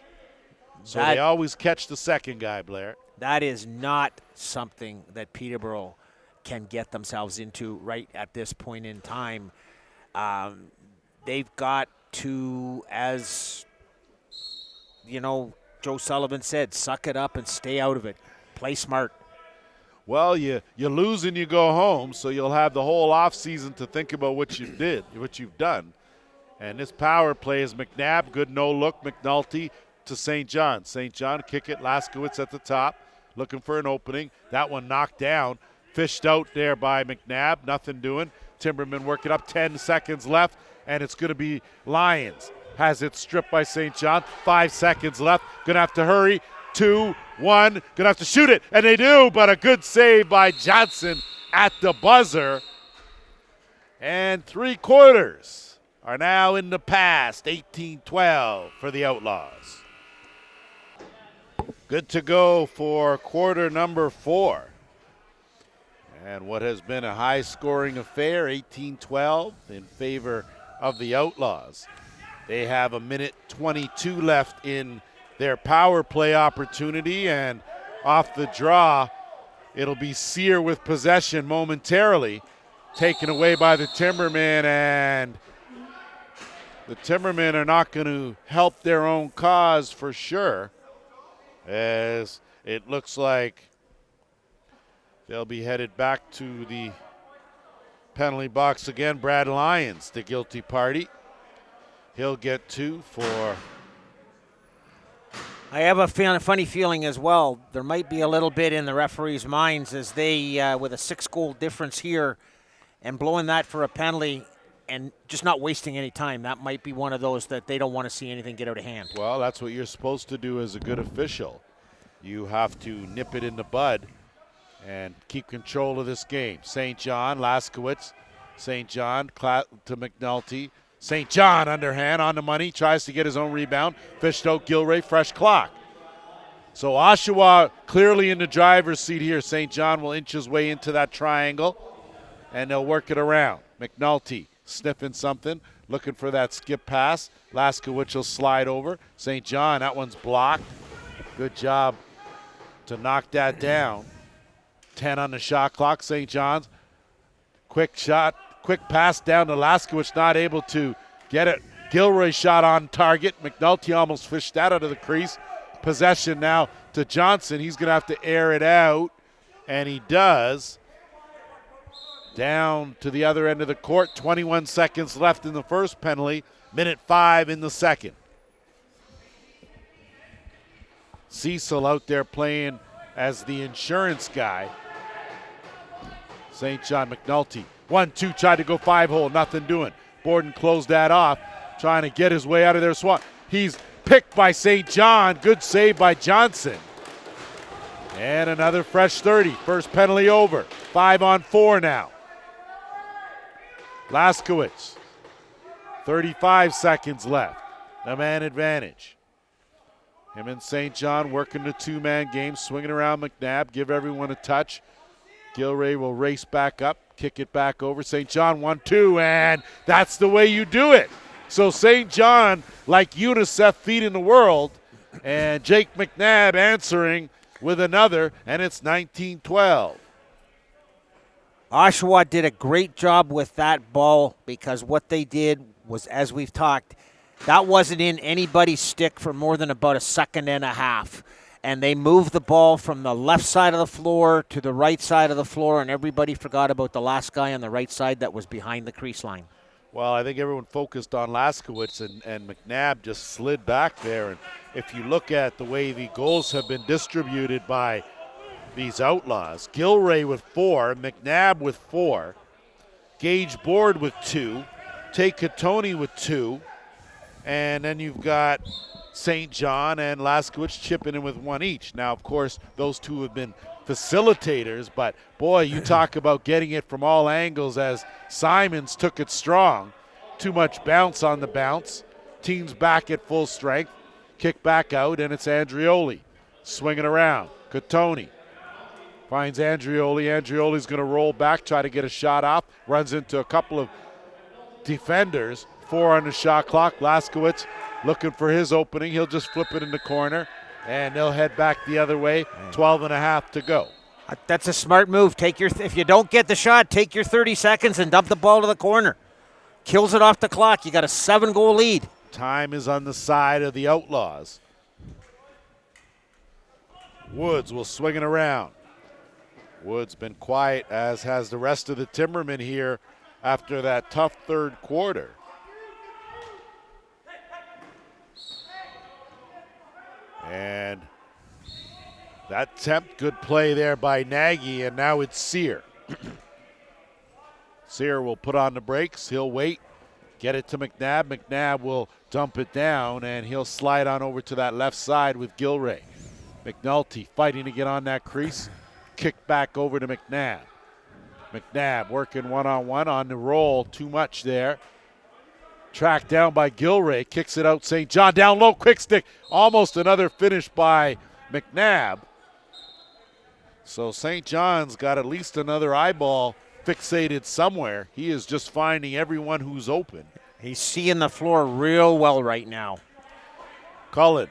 So they always catch the second guy, Blair. That is not something that Peterborough can get themselves into right at this point in time. They've got to, as you know, Joe Sullivan said, suck it up and stay out of it. Play smart. Well, you lose and you go home, so you'll have the whole offseason to think about what you've done. And this power play is McNabb, good no look. McNulty to St. John. St. John kick it. Laskowitz at the top, looking for an opening. That one knocked down. Fished out there by McNabb. Nothing doing. Timberman work it up. 10 seconds left, and it's going to be Lions. Has it stripped by St. John. 5 seconds left. Going to have to hurry. 2, 1. Going to have to shoot it, and they do, but a good save by Johnson at the buzzer. And 3/4 are now in the past. 18-12 for the Outlaws. Good to go for quarter number 4. And what has been a high-scoring affair, 18-12 in favor of the Outlaws. They have 1:22 left in their power play opportunity, and off the draw, it'll be Sear with possession momentarily, taken away by the Timbermen, and the Timbermen are not going to help their own cause for sure, as it looks like they'll be headed back to the penalty box again. Brad Lyons, the guilty party. He'll get 2 for... I have a funny feeling as well. There might be a little bit in the referees' minds as they, with a 6-goal difference here, and blowing that for a penalty and just not wasting any time. That might be one of those that they don't want to see anything get out of hand. Well, that's what you're supposed to do as a good official. You have to nip it in the bud and keep control of this game. St. John, Laskowitz. St. John to McNulty. St. John underhand on the money, tries to get his own rebound. Fished out Gilray, fresh clock. So Oshawa clearly in the driver's seat here. St. John will inch his way into that triangle, and they'll work it around. McNulty sniffing something, looking for that skip pass. Laskowitz will slide over. St. John, that one's blocked. Good job to knock that down. 10 on the shot clock. St. John's quick shot. Quick pass down to Laskowitz, not able to get it. Gilroy shot on target. McNulty almost fished that out of the crease. Possession now to Johnson. He's going to have to air it out, and he does. Down to the other end of the court. 21 seconds left in the first penalty. 1:05 in the second. Cecil out there playing as the insurance guy. St. John McNulty. 1-2, tried to go 5-hole, nothing doing. Borden closed that off, trying to get his way out of their swat. He's picked by St. John. Good save by Johnson. And another fresh 30. First penalty over. 5-on-4 now. Laskowitz. 35 seconds left. The man advantage. Him and St. John working the two-man game, swinging around McNabb, give everyone a touch. Gilray will race back up, kick it back over. St. John 1-2, and that's the way you do it. So St. John, like UNICEF feeding the world, and Jake McNabb answering with another, and it's 19-12. Oshawa did a great job with that ball because what they did was, as we've talked, that wasn't in anybody's stick for more than about a second and a half. And they moved the ball from the left side of the floor to the right side of the floor, and everybody forgot about the last guy on the right side that was behind the crease line. Well, I think everyone focused on Laskowitz, and McNabb just slid back there. And if you look at the way the goals have been distributed by these Outlaws, Gilray with 4, McNabb with 4, Gage Board with 2, Tate Katoni with 2, and then you've got St. John and Laskowitz chipping in with 1 each. Now, of course, those two have been facilitators, but boy, you talk about getting it from all angles as Simons took it strong. Too much bounce on the bounce. Team's back at full strength. Kick back out, and it's Andrioli swinging around. Katoni finds Andrioli. Andrioli's going to roll back, try to get a shot off. Runs into a couple of defenders. 4 on the shot clock. Laskowitz looking for his opening. He'll just flip it in the corner, and they'll head back the other way. 12 and a half to go. That's a smart move. If you don't get the shot, take your 30 seconds and dump the ball to the corner. Kills it off the clock. You got a 7-goal lead. Time is on the side of the Outlaws. Woods will swing it around. Woods been quiet, as has the rest of the Timbermen here after that tough third quarter. And that attempt, good play there by Nagy, and now it's Sear. Sear will put on the brakes. He'll wait, get it to McNabb. McNabb will dump it down, and he'll slide on over to that left side with Gilray. McNulty fighting to get on that crease. Kick back over to McNabb. McNabb working one-on-one on the roll. Too much there. Tracked down by Gilray, kicks it out St. John, down low, quick stick, almost another finish by McNabb. So St. John's got at least another eyeball fixated somewhere. He is just finding everyone who's open. He's seeing the floor real well right now. Cullen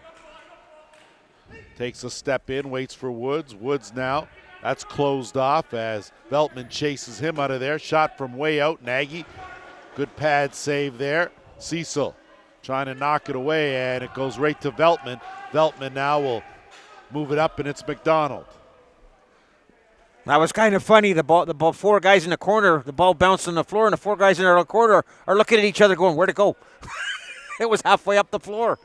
takes a step in, waits for Woods. Woods now, that's closed off as Veltman chases him out of there. Shot from way out, Nagy. Good pad save there. Cecil trying to knock it away, and it goes right to Veltman. Veltman now will move it up, and it's McDonald. That was kind of funny. The ball, 4 guys in the corner, the ball bounced on the floor, and the 4 guys in the corner are looking at each other going, where'd it go? It was halfway up the floor.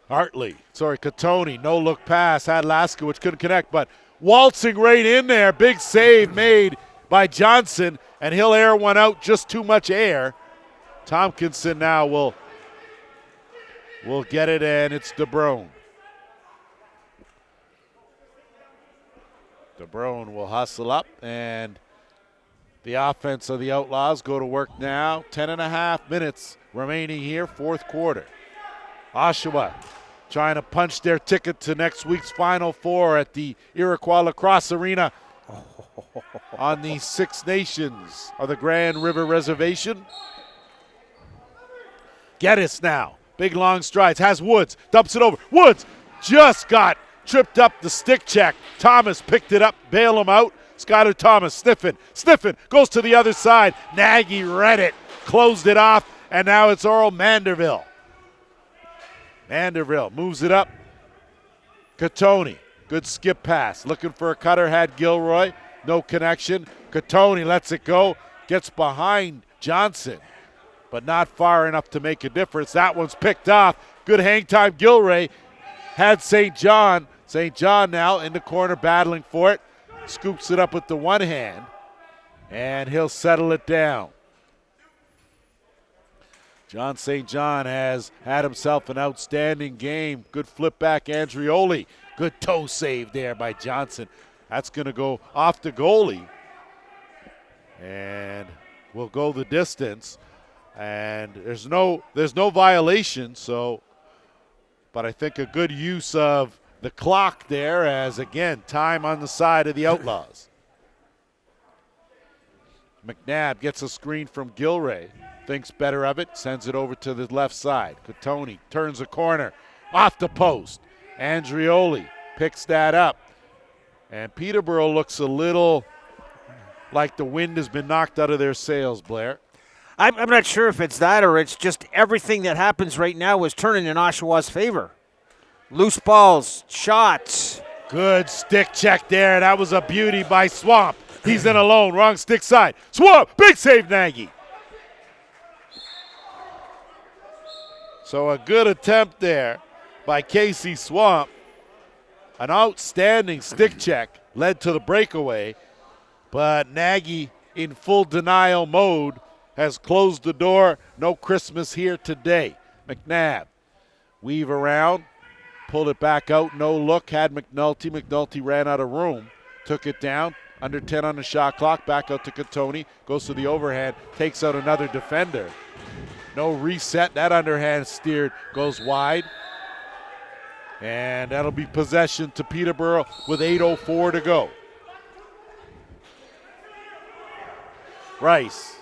Katoni, no look pass, had Laskowitz, couldn't connect, but waltzing right in there. Big save made by Johnson, and he'll air one out, just too much air. Tompkinson now will get it, and it's DeBrone. DeBrone will hustle up, and the offense of the Outlaws go to work now. 10.5 minutes remaining here, fourth quarter. Oshawa trying to punch their ticket to next week's Final Four at the Iroquois Lacrosse Arena on the Six Nations of the Grand River Reservation. Geddes now, big long strides, has Woods, dumps it over. Woods just got tripped up the stick check. Thomas picked it up, bail him out. Skylar Thomas sniffing, goes to the other side. Nagy read it, closed it off, and now it's Earl Manderville. Manderville moves it up. Katoni, good skip pass. Looking for a cutter, had Gilroy. No connection. Katoni lets it go. Gets behind Johnson, but not far enough to make a difference. That one's picked off. Good hang time, Gilroy. had St. John. St. John now in the corner battling for it. Scoops it up with the one hand, and he'll settle it down. John St. John has had himself an outstanding game. Good flip back, Andrioli. Good toe save there by Johnson. That's going to go off the goalie, and will go the distance. And there's no violation, so, but I think a good use of the clock there, as again, time on the side of the Outlaws. McNabb gets a screen from Gilray, thinks better of it, sends it over to the left side. Catoni turns a corner, off the post. Andrioli picks that up. And Peterborough looks a little like the wind has been knocked out of their sails, Blair. I'm not sure if it's that or it's just everything that happens right now is turning in Oshawa's favor. Loose balls, shots. Good stick check there. That was a beauty by Swamp. He's in alone, wrong stick side. Swamp, big save, Nagy. So a good attempt there by Casey Swamp. An outstanding stick check led to the breakaway, but Nagy in full denial mode has closed the door. No Christmas here today. McNabb, weave around, pulled it back out, no look, had McNulty. McNulty ran out of room, took it down, under 10 on the shot clock, back out to Catoni, goes to the overhand, takes out another defender. No reset, that underhand steered, goes wide. And that'll be possession to Peterborough with 8:04 to go. Rice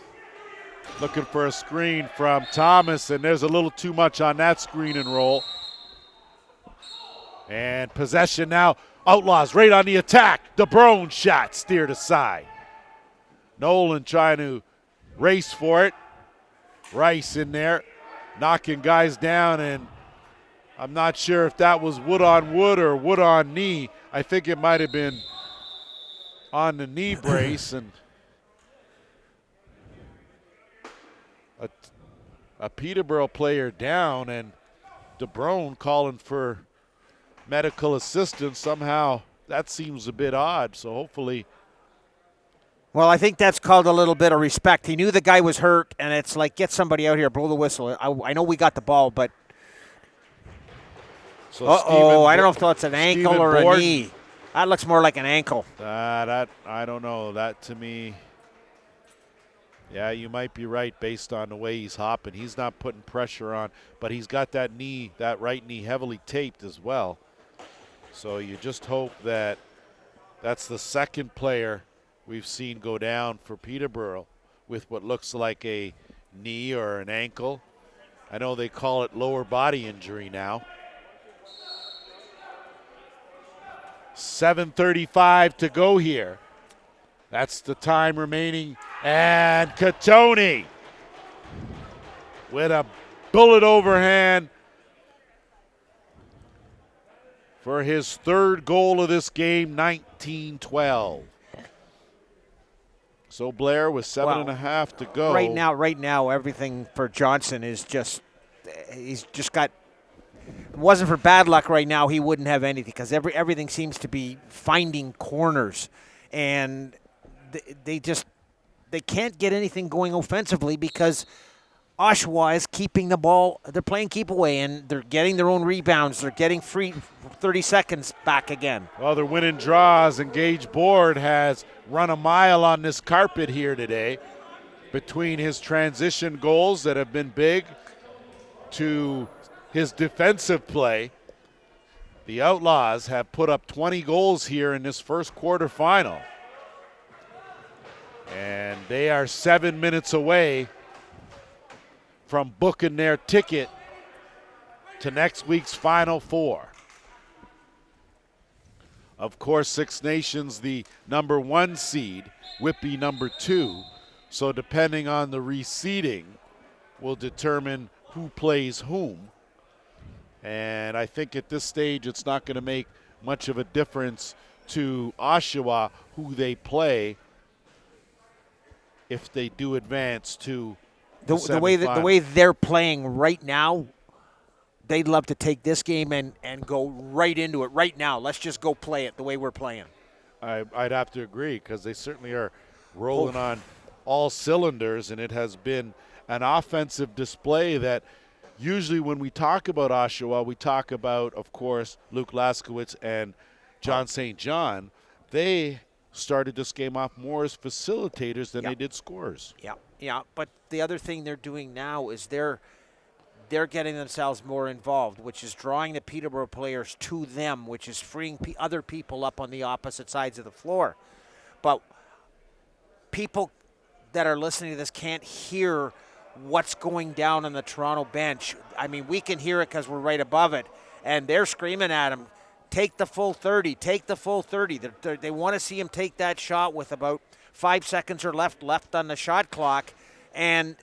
looking for a screen from Thomas, and there's a little too much on that screen and roll. And possession now, Outlaws right on the attack. DeBrone shot steered aside. Nolan trying to race for it. Rice in there, knocking guys down, and I'm not sure if that was wood on wood or wood on knee. I think it might have been on the knee brace, and a Peterborough player down, and DeBrone calling for medical assistance. Somehow that seems a bit odd, so hopefully. Well, I think that's called a little bit of respect. He knew the guy was hurt, and it's like, get somebody out here, blow the whistle. I know we got the ball, but So I don't know if that's an ankle or a knee. That looks more like an ankle. That I don't know. That to me, yeah, you might be right based on the way he's hopping. He's not putting pressure on, but he's got that knee, that right knee heavily taped as well. So you just hope that that's the second player we've seen go down for Peterborough with what looks like a knee or an ankle. I know they call it lower body injury now. 7:35 to go here. That's the time remaining. And Catoni with a bullet overhand for his third goal of this game, 19-12. So Blair with 7.5 to go. Right now, everything for Johnson is just, he's just got, if it wasn't for bad luck right now, he wouldn't have anything because everything seems to be finding corners. And they can't get anything going offensively because Oshawa is keeping the ball. They're playing keep away, and they're getting their own rebounds. They're getting free 30 seconds back again. Well, they're winning draws, and Gage Board has run a mile on this carpet here today between his transition goals that have been big to his defensive play. The Outlaws have put up 20 goals here in this first quarterfinal. And they are 7 minutes away from booking their ticket to next week's Final Four. Of course, Six Nations, the number 1 seed, Whitby number 2. So depending on the reseeding will determine who plays whom. And I think at this stage it's not going to make much of a difference to Oshawa who they play if they do advance to the way they're playing right now, they'd love to take this game and go right into it right now. Let's just go play it the way we're playing. I'd have to agree because they certainly are rolling on all cylinders, and it has been an offensive display that usually when we talk about Oshawa, we talk about, of course, Luke Laskowitz and John St. John. They started this game off more as facilitators than they did scorers. Yeah. But the other thing they're doing now is they're getting themselves more involved, which is drawing the Peterborough players to them, which is freeing other people up on the opposite sides of the floor. But people that are listening to this can't hear what's going down on the Toronto bench. I mean, we can hear it because we're right above it, and they're screaming at him, take the full 30, take the full 30. They want to see him take that shot with about 5 seconds or left on the shot clock, and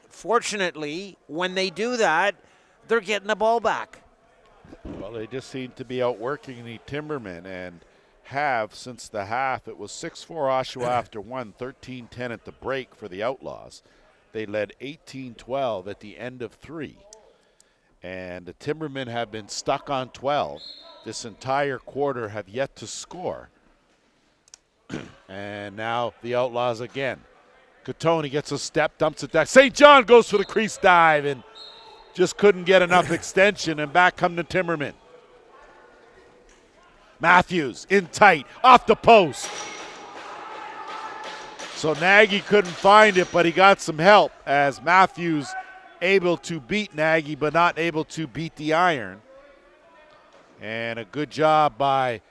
fortunately, when they do that, they're getting the ball back. Well, they just seem to be outworking the Timbermen and have since the half. It was 6-4 Oshawa after 1, 13-10 at the break for the Outlaws. They led 18-12 at the end of 3. And the Timbermen have been stuck on 12 this entire quarter, have yet to score. And now the Outlaws again. Katoni gets a step, dumps it back. St. John goes for the crease dive and just couldn't get enough extension, and back come the Timbermen. Matthews in tight, off the post. So Nagy couldn't find it, but he got some help as Matthews able to beat Nagy, but not able to beat the iron. And a good job by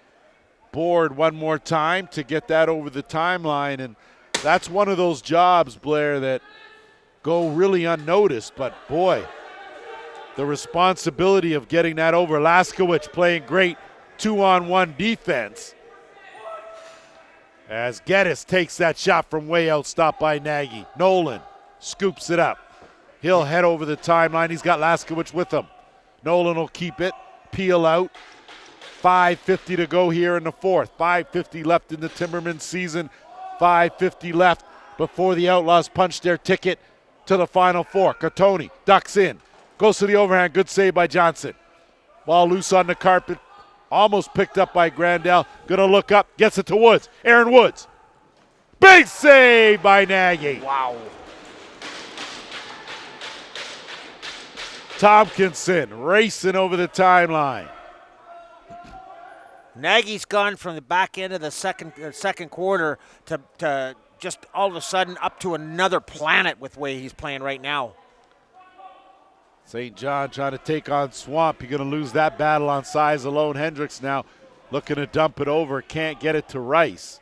Board one more time to get that over the timeline. And that's one of those jobs, Blair, that go really unnoticed. But, boy, the responsibility of getting that over. Laskowicz playing great 2-on-1 defense as Geddes takes that shot from way out, stopped by Nagy. Nolan scoops it up. He'll head over the timeline. He's got Laskowicz with him. Nolan will keep it, peel out. 5:50 to go here in the fourth. 5:50 left in the Timberman season. 5:50 left before the Outlaws punch their ticket to the Final Four. Katoni ducks in, goes to the overhand. Good save by Johnson. Ball loose on the carpet. Almost picked up by Grandel. Gonna look up, gets it to Woods. Aaron Woods. Big save by Nagy. Wow. Tompkinson racing over the timeline. Nagy's gone from the back end of the second quarter to just all of a sudden up to another planet with the way he's playing right now. St. John trying to take on Swamp. You're going to lose that battle on size alone. Hendricks now looking to dump it over. Can't get it to Rice.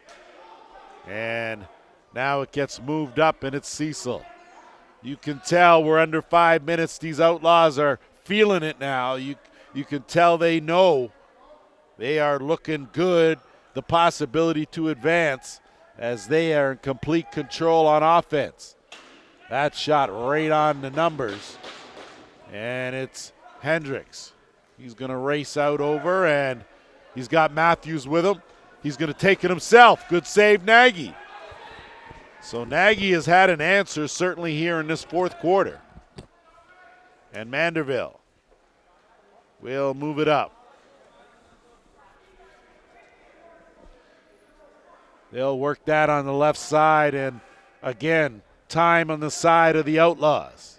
And now it gets moved up, and it's Cecil. You can tell we're under 5 minutes. These Outlaws are feeling it now. You can tell they know they are looking good, the possibility to advance as they are in complete control on offense. That shot right on the numbers. And it's Hendricks. He's going to race out over, and he's got Matthews with him. He's going to take it himself. Good save, Nagy. So Nagy has had an answer certainly here in this fourth quarter. And Manderville will move it up. They'll work that on the left side, and again, time on the side of the Outlaws.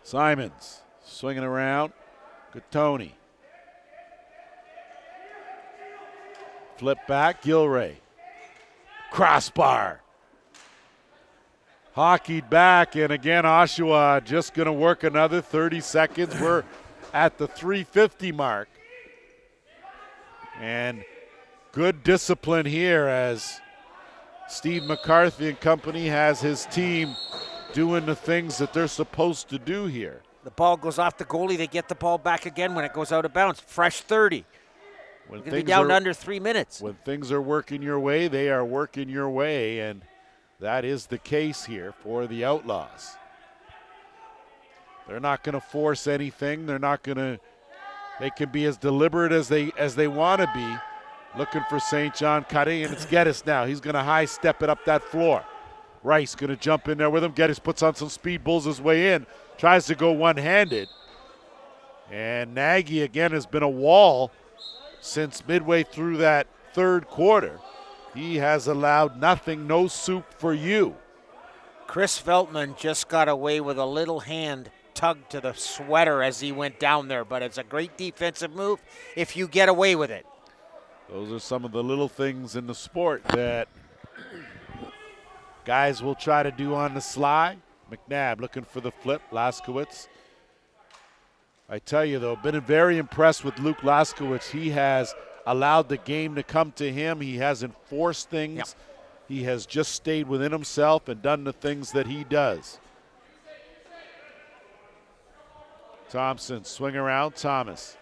Simons swinging around. Katoni. Flip back, Gilray. Crossbar. Hockeyed back, and again, Oshawa just going to work another 30 seconds. We're at the 3:50 mark. And good discipline here as Steve McCarthy and company has his team doing the things that they're supposed to do here. The ball goes off the goalie. They get the ball back again when it goes out of bounds. Fresh 30. We're going to be down to under 3 minutes. When things are working your way, they are working your way, and that is the case here for the Outlaws. They're not going to force anything. They're not going to. They can be as deliberate as they want to be. Looking for St. John cutting, and it's Geddes now. He's going to high step it up that floor. Rice going to jump in there with him. Geddes puts on some speed, bulls his way in. Tries to go one-handed. And Nagy, again, has been a wall since midway through that third quarter. He has allowed nothing, no soup for you. Chris Veltman just got away with a little hand tug to the sweater as he went down there, but it's a great defensive move if you get away with it. Those are some of the little things in the sport that guys will try to do on the sly. McNabb looking for the flip. Laskowitz. I tell you, though, been very impressed with Luke Laskowitz. He has allowed the game to come to him. He hasn't forced things. Yep. He has just stayed within himself and done the things that he does. Thompson, swing around, Thomas.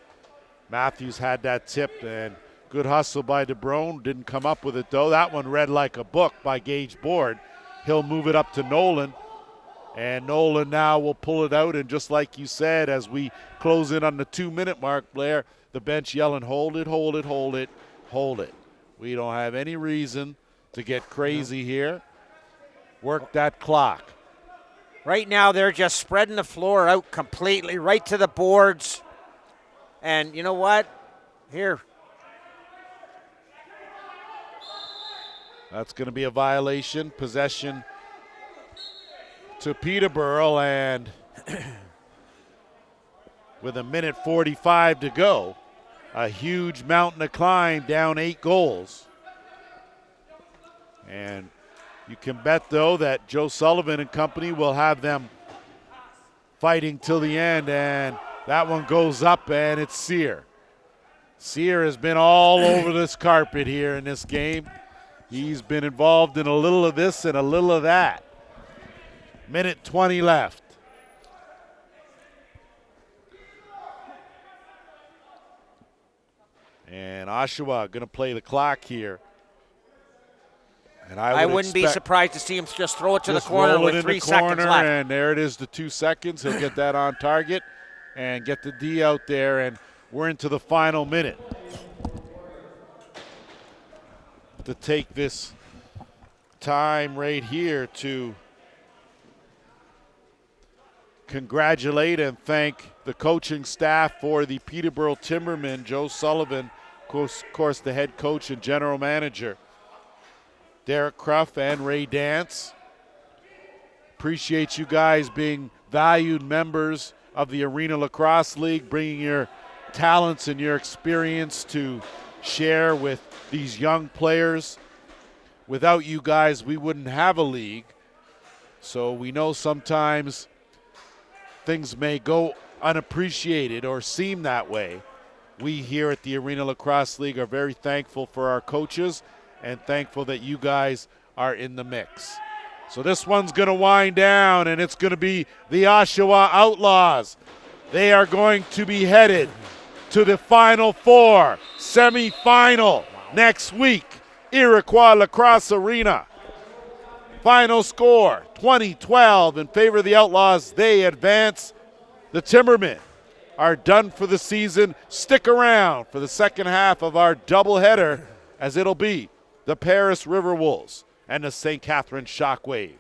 Matthews had that tip, and good hustle by DeBrone. Didn't come up with it, though. That one read like a book by Gage Board. He'll move it up to Nolan, and Nolan now will pull it out. And just like you said, as we close in on the 2-minute mark, Blair, the bench yelling, hold it, hold it, hold it, hold it. We don't have any reason to get crazy here. Work that clock. Right now, they're just spreading the floor out completely, right to the boards. And you know what? Here. That's going to be a violation. Possession to Peterborough, and with 1:45 to go, a huge mountain to climb, down 8 goals. And you can bet, though, that Joe Sullivan and company will have them fighting till the end, and that one goes up, and it's Sear. Sear has been all over this carpet here in this game. He's been involved in a little of this and a little of that. 1:20 left. And Oshawa going to play the clock here. And I wouldn't be surprised to see him just throw it to the corner with 3 seconds left. And there it is, the 2 seconds. He'll get that on target and get the D out there, and we're into the final minute to take this time right here to congratulate and thank the coaching staff for the Peterborough Timbermen, Joe Sullivan, of course the head coach and general manager, Derek Cruff and Ray Dance. Appreciate you guys being valued members of the Arena Lacrosse League, bringing your talents and your experience to share with these young players. Without you guys, we wouldn't have a league. So we know sometimes things may go unappreciated or seem that way. We here at the Arena Lacrosse League are very thankful for our coaches and thankful that you guys are in the mix. So this one's going to wind down, and it's going to be the Oshawa Outlaws. They are going to be headed to the Final Four semifinal next week, Iroquois Lacrosse Arena. Final score, 20-12 in favor of the Outlaws. They advance. The Timbermen are done for the season. Stick around for the second half of our doubleheader, as it'll be the Paris River Wolves and the St. Catharines Shockwave.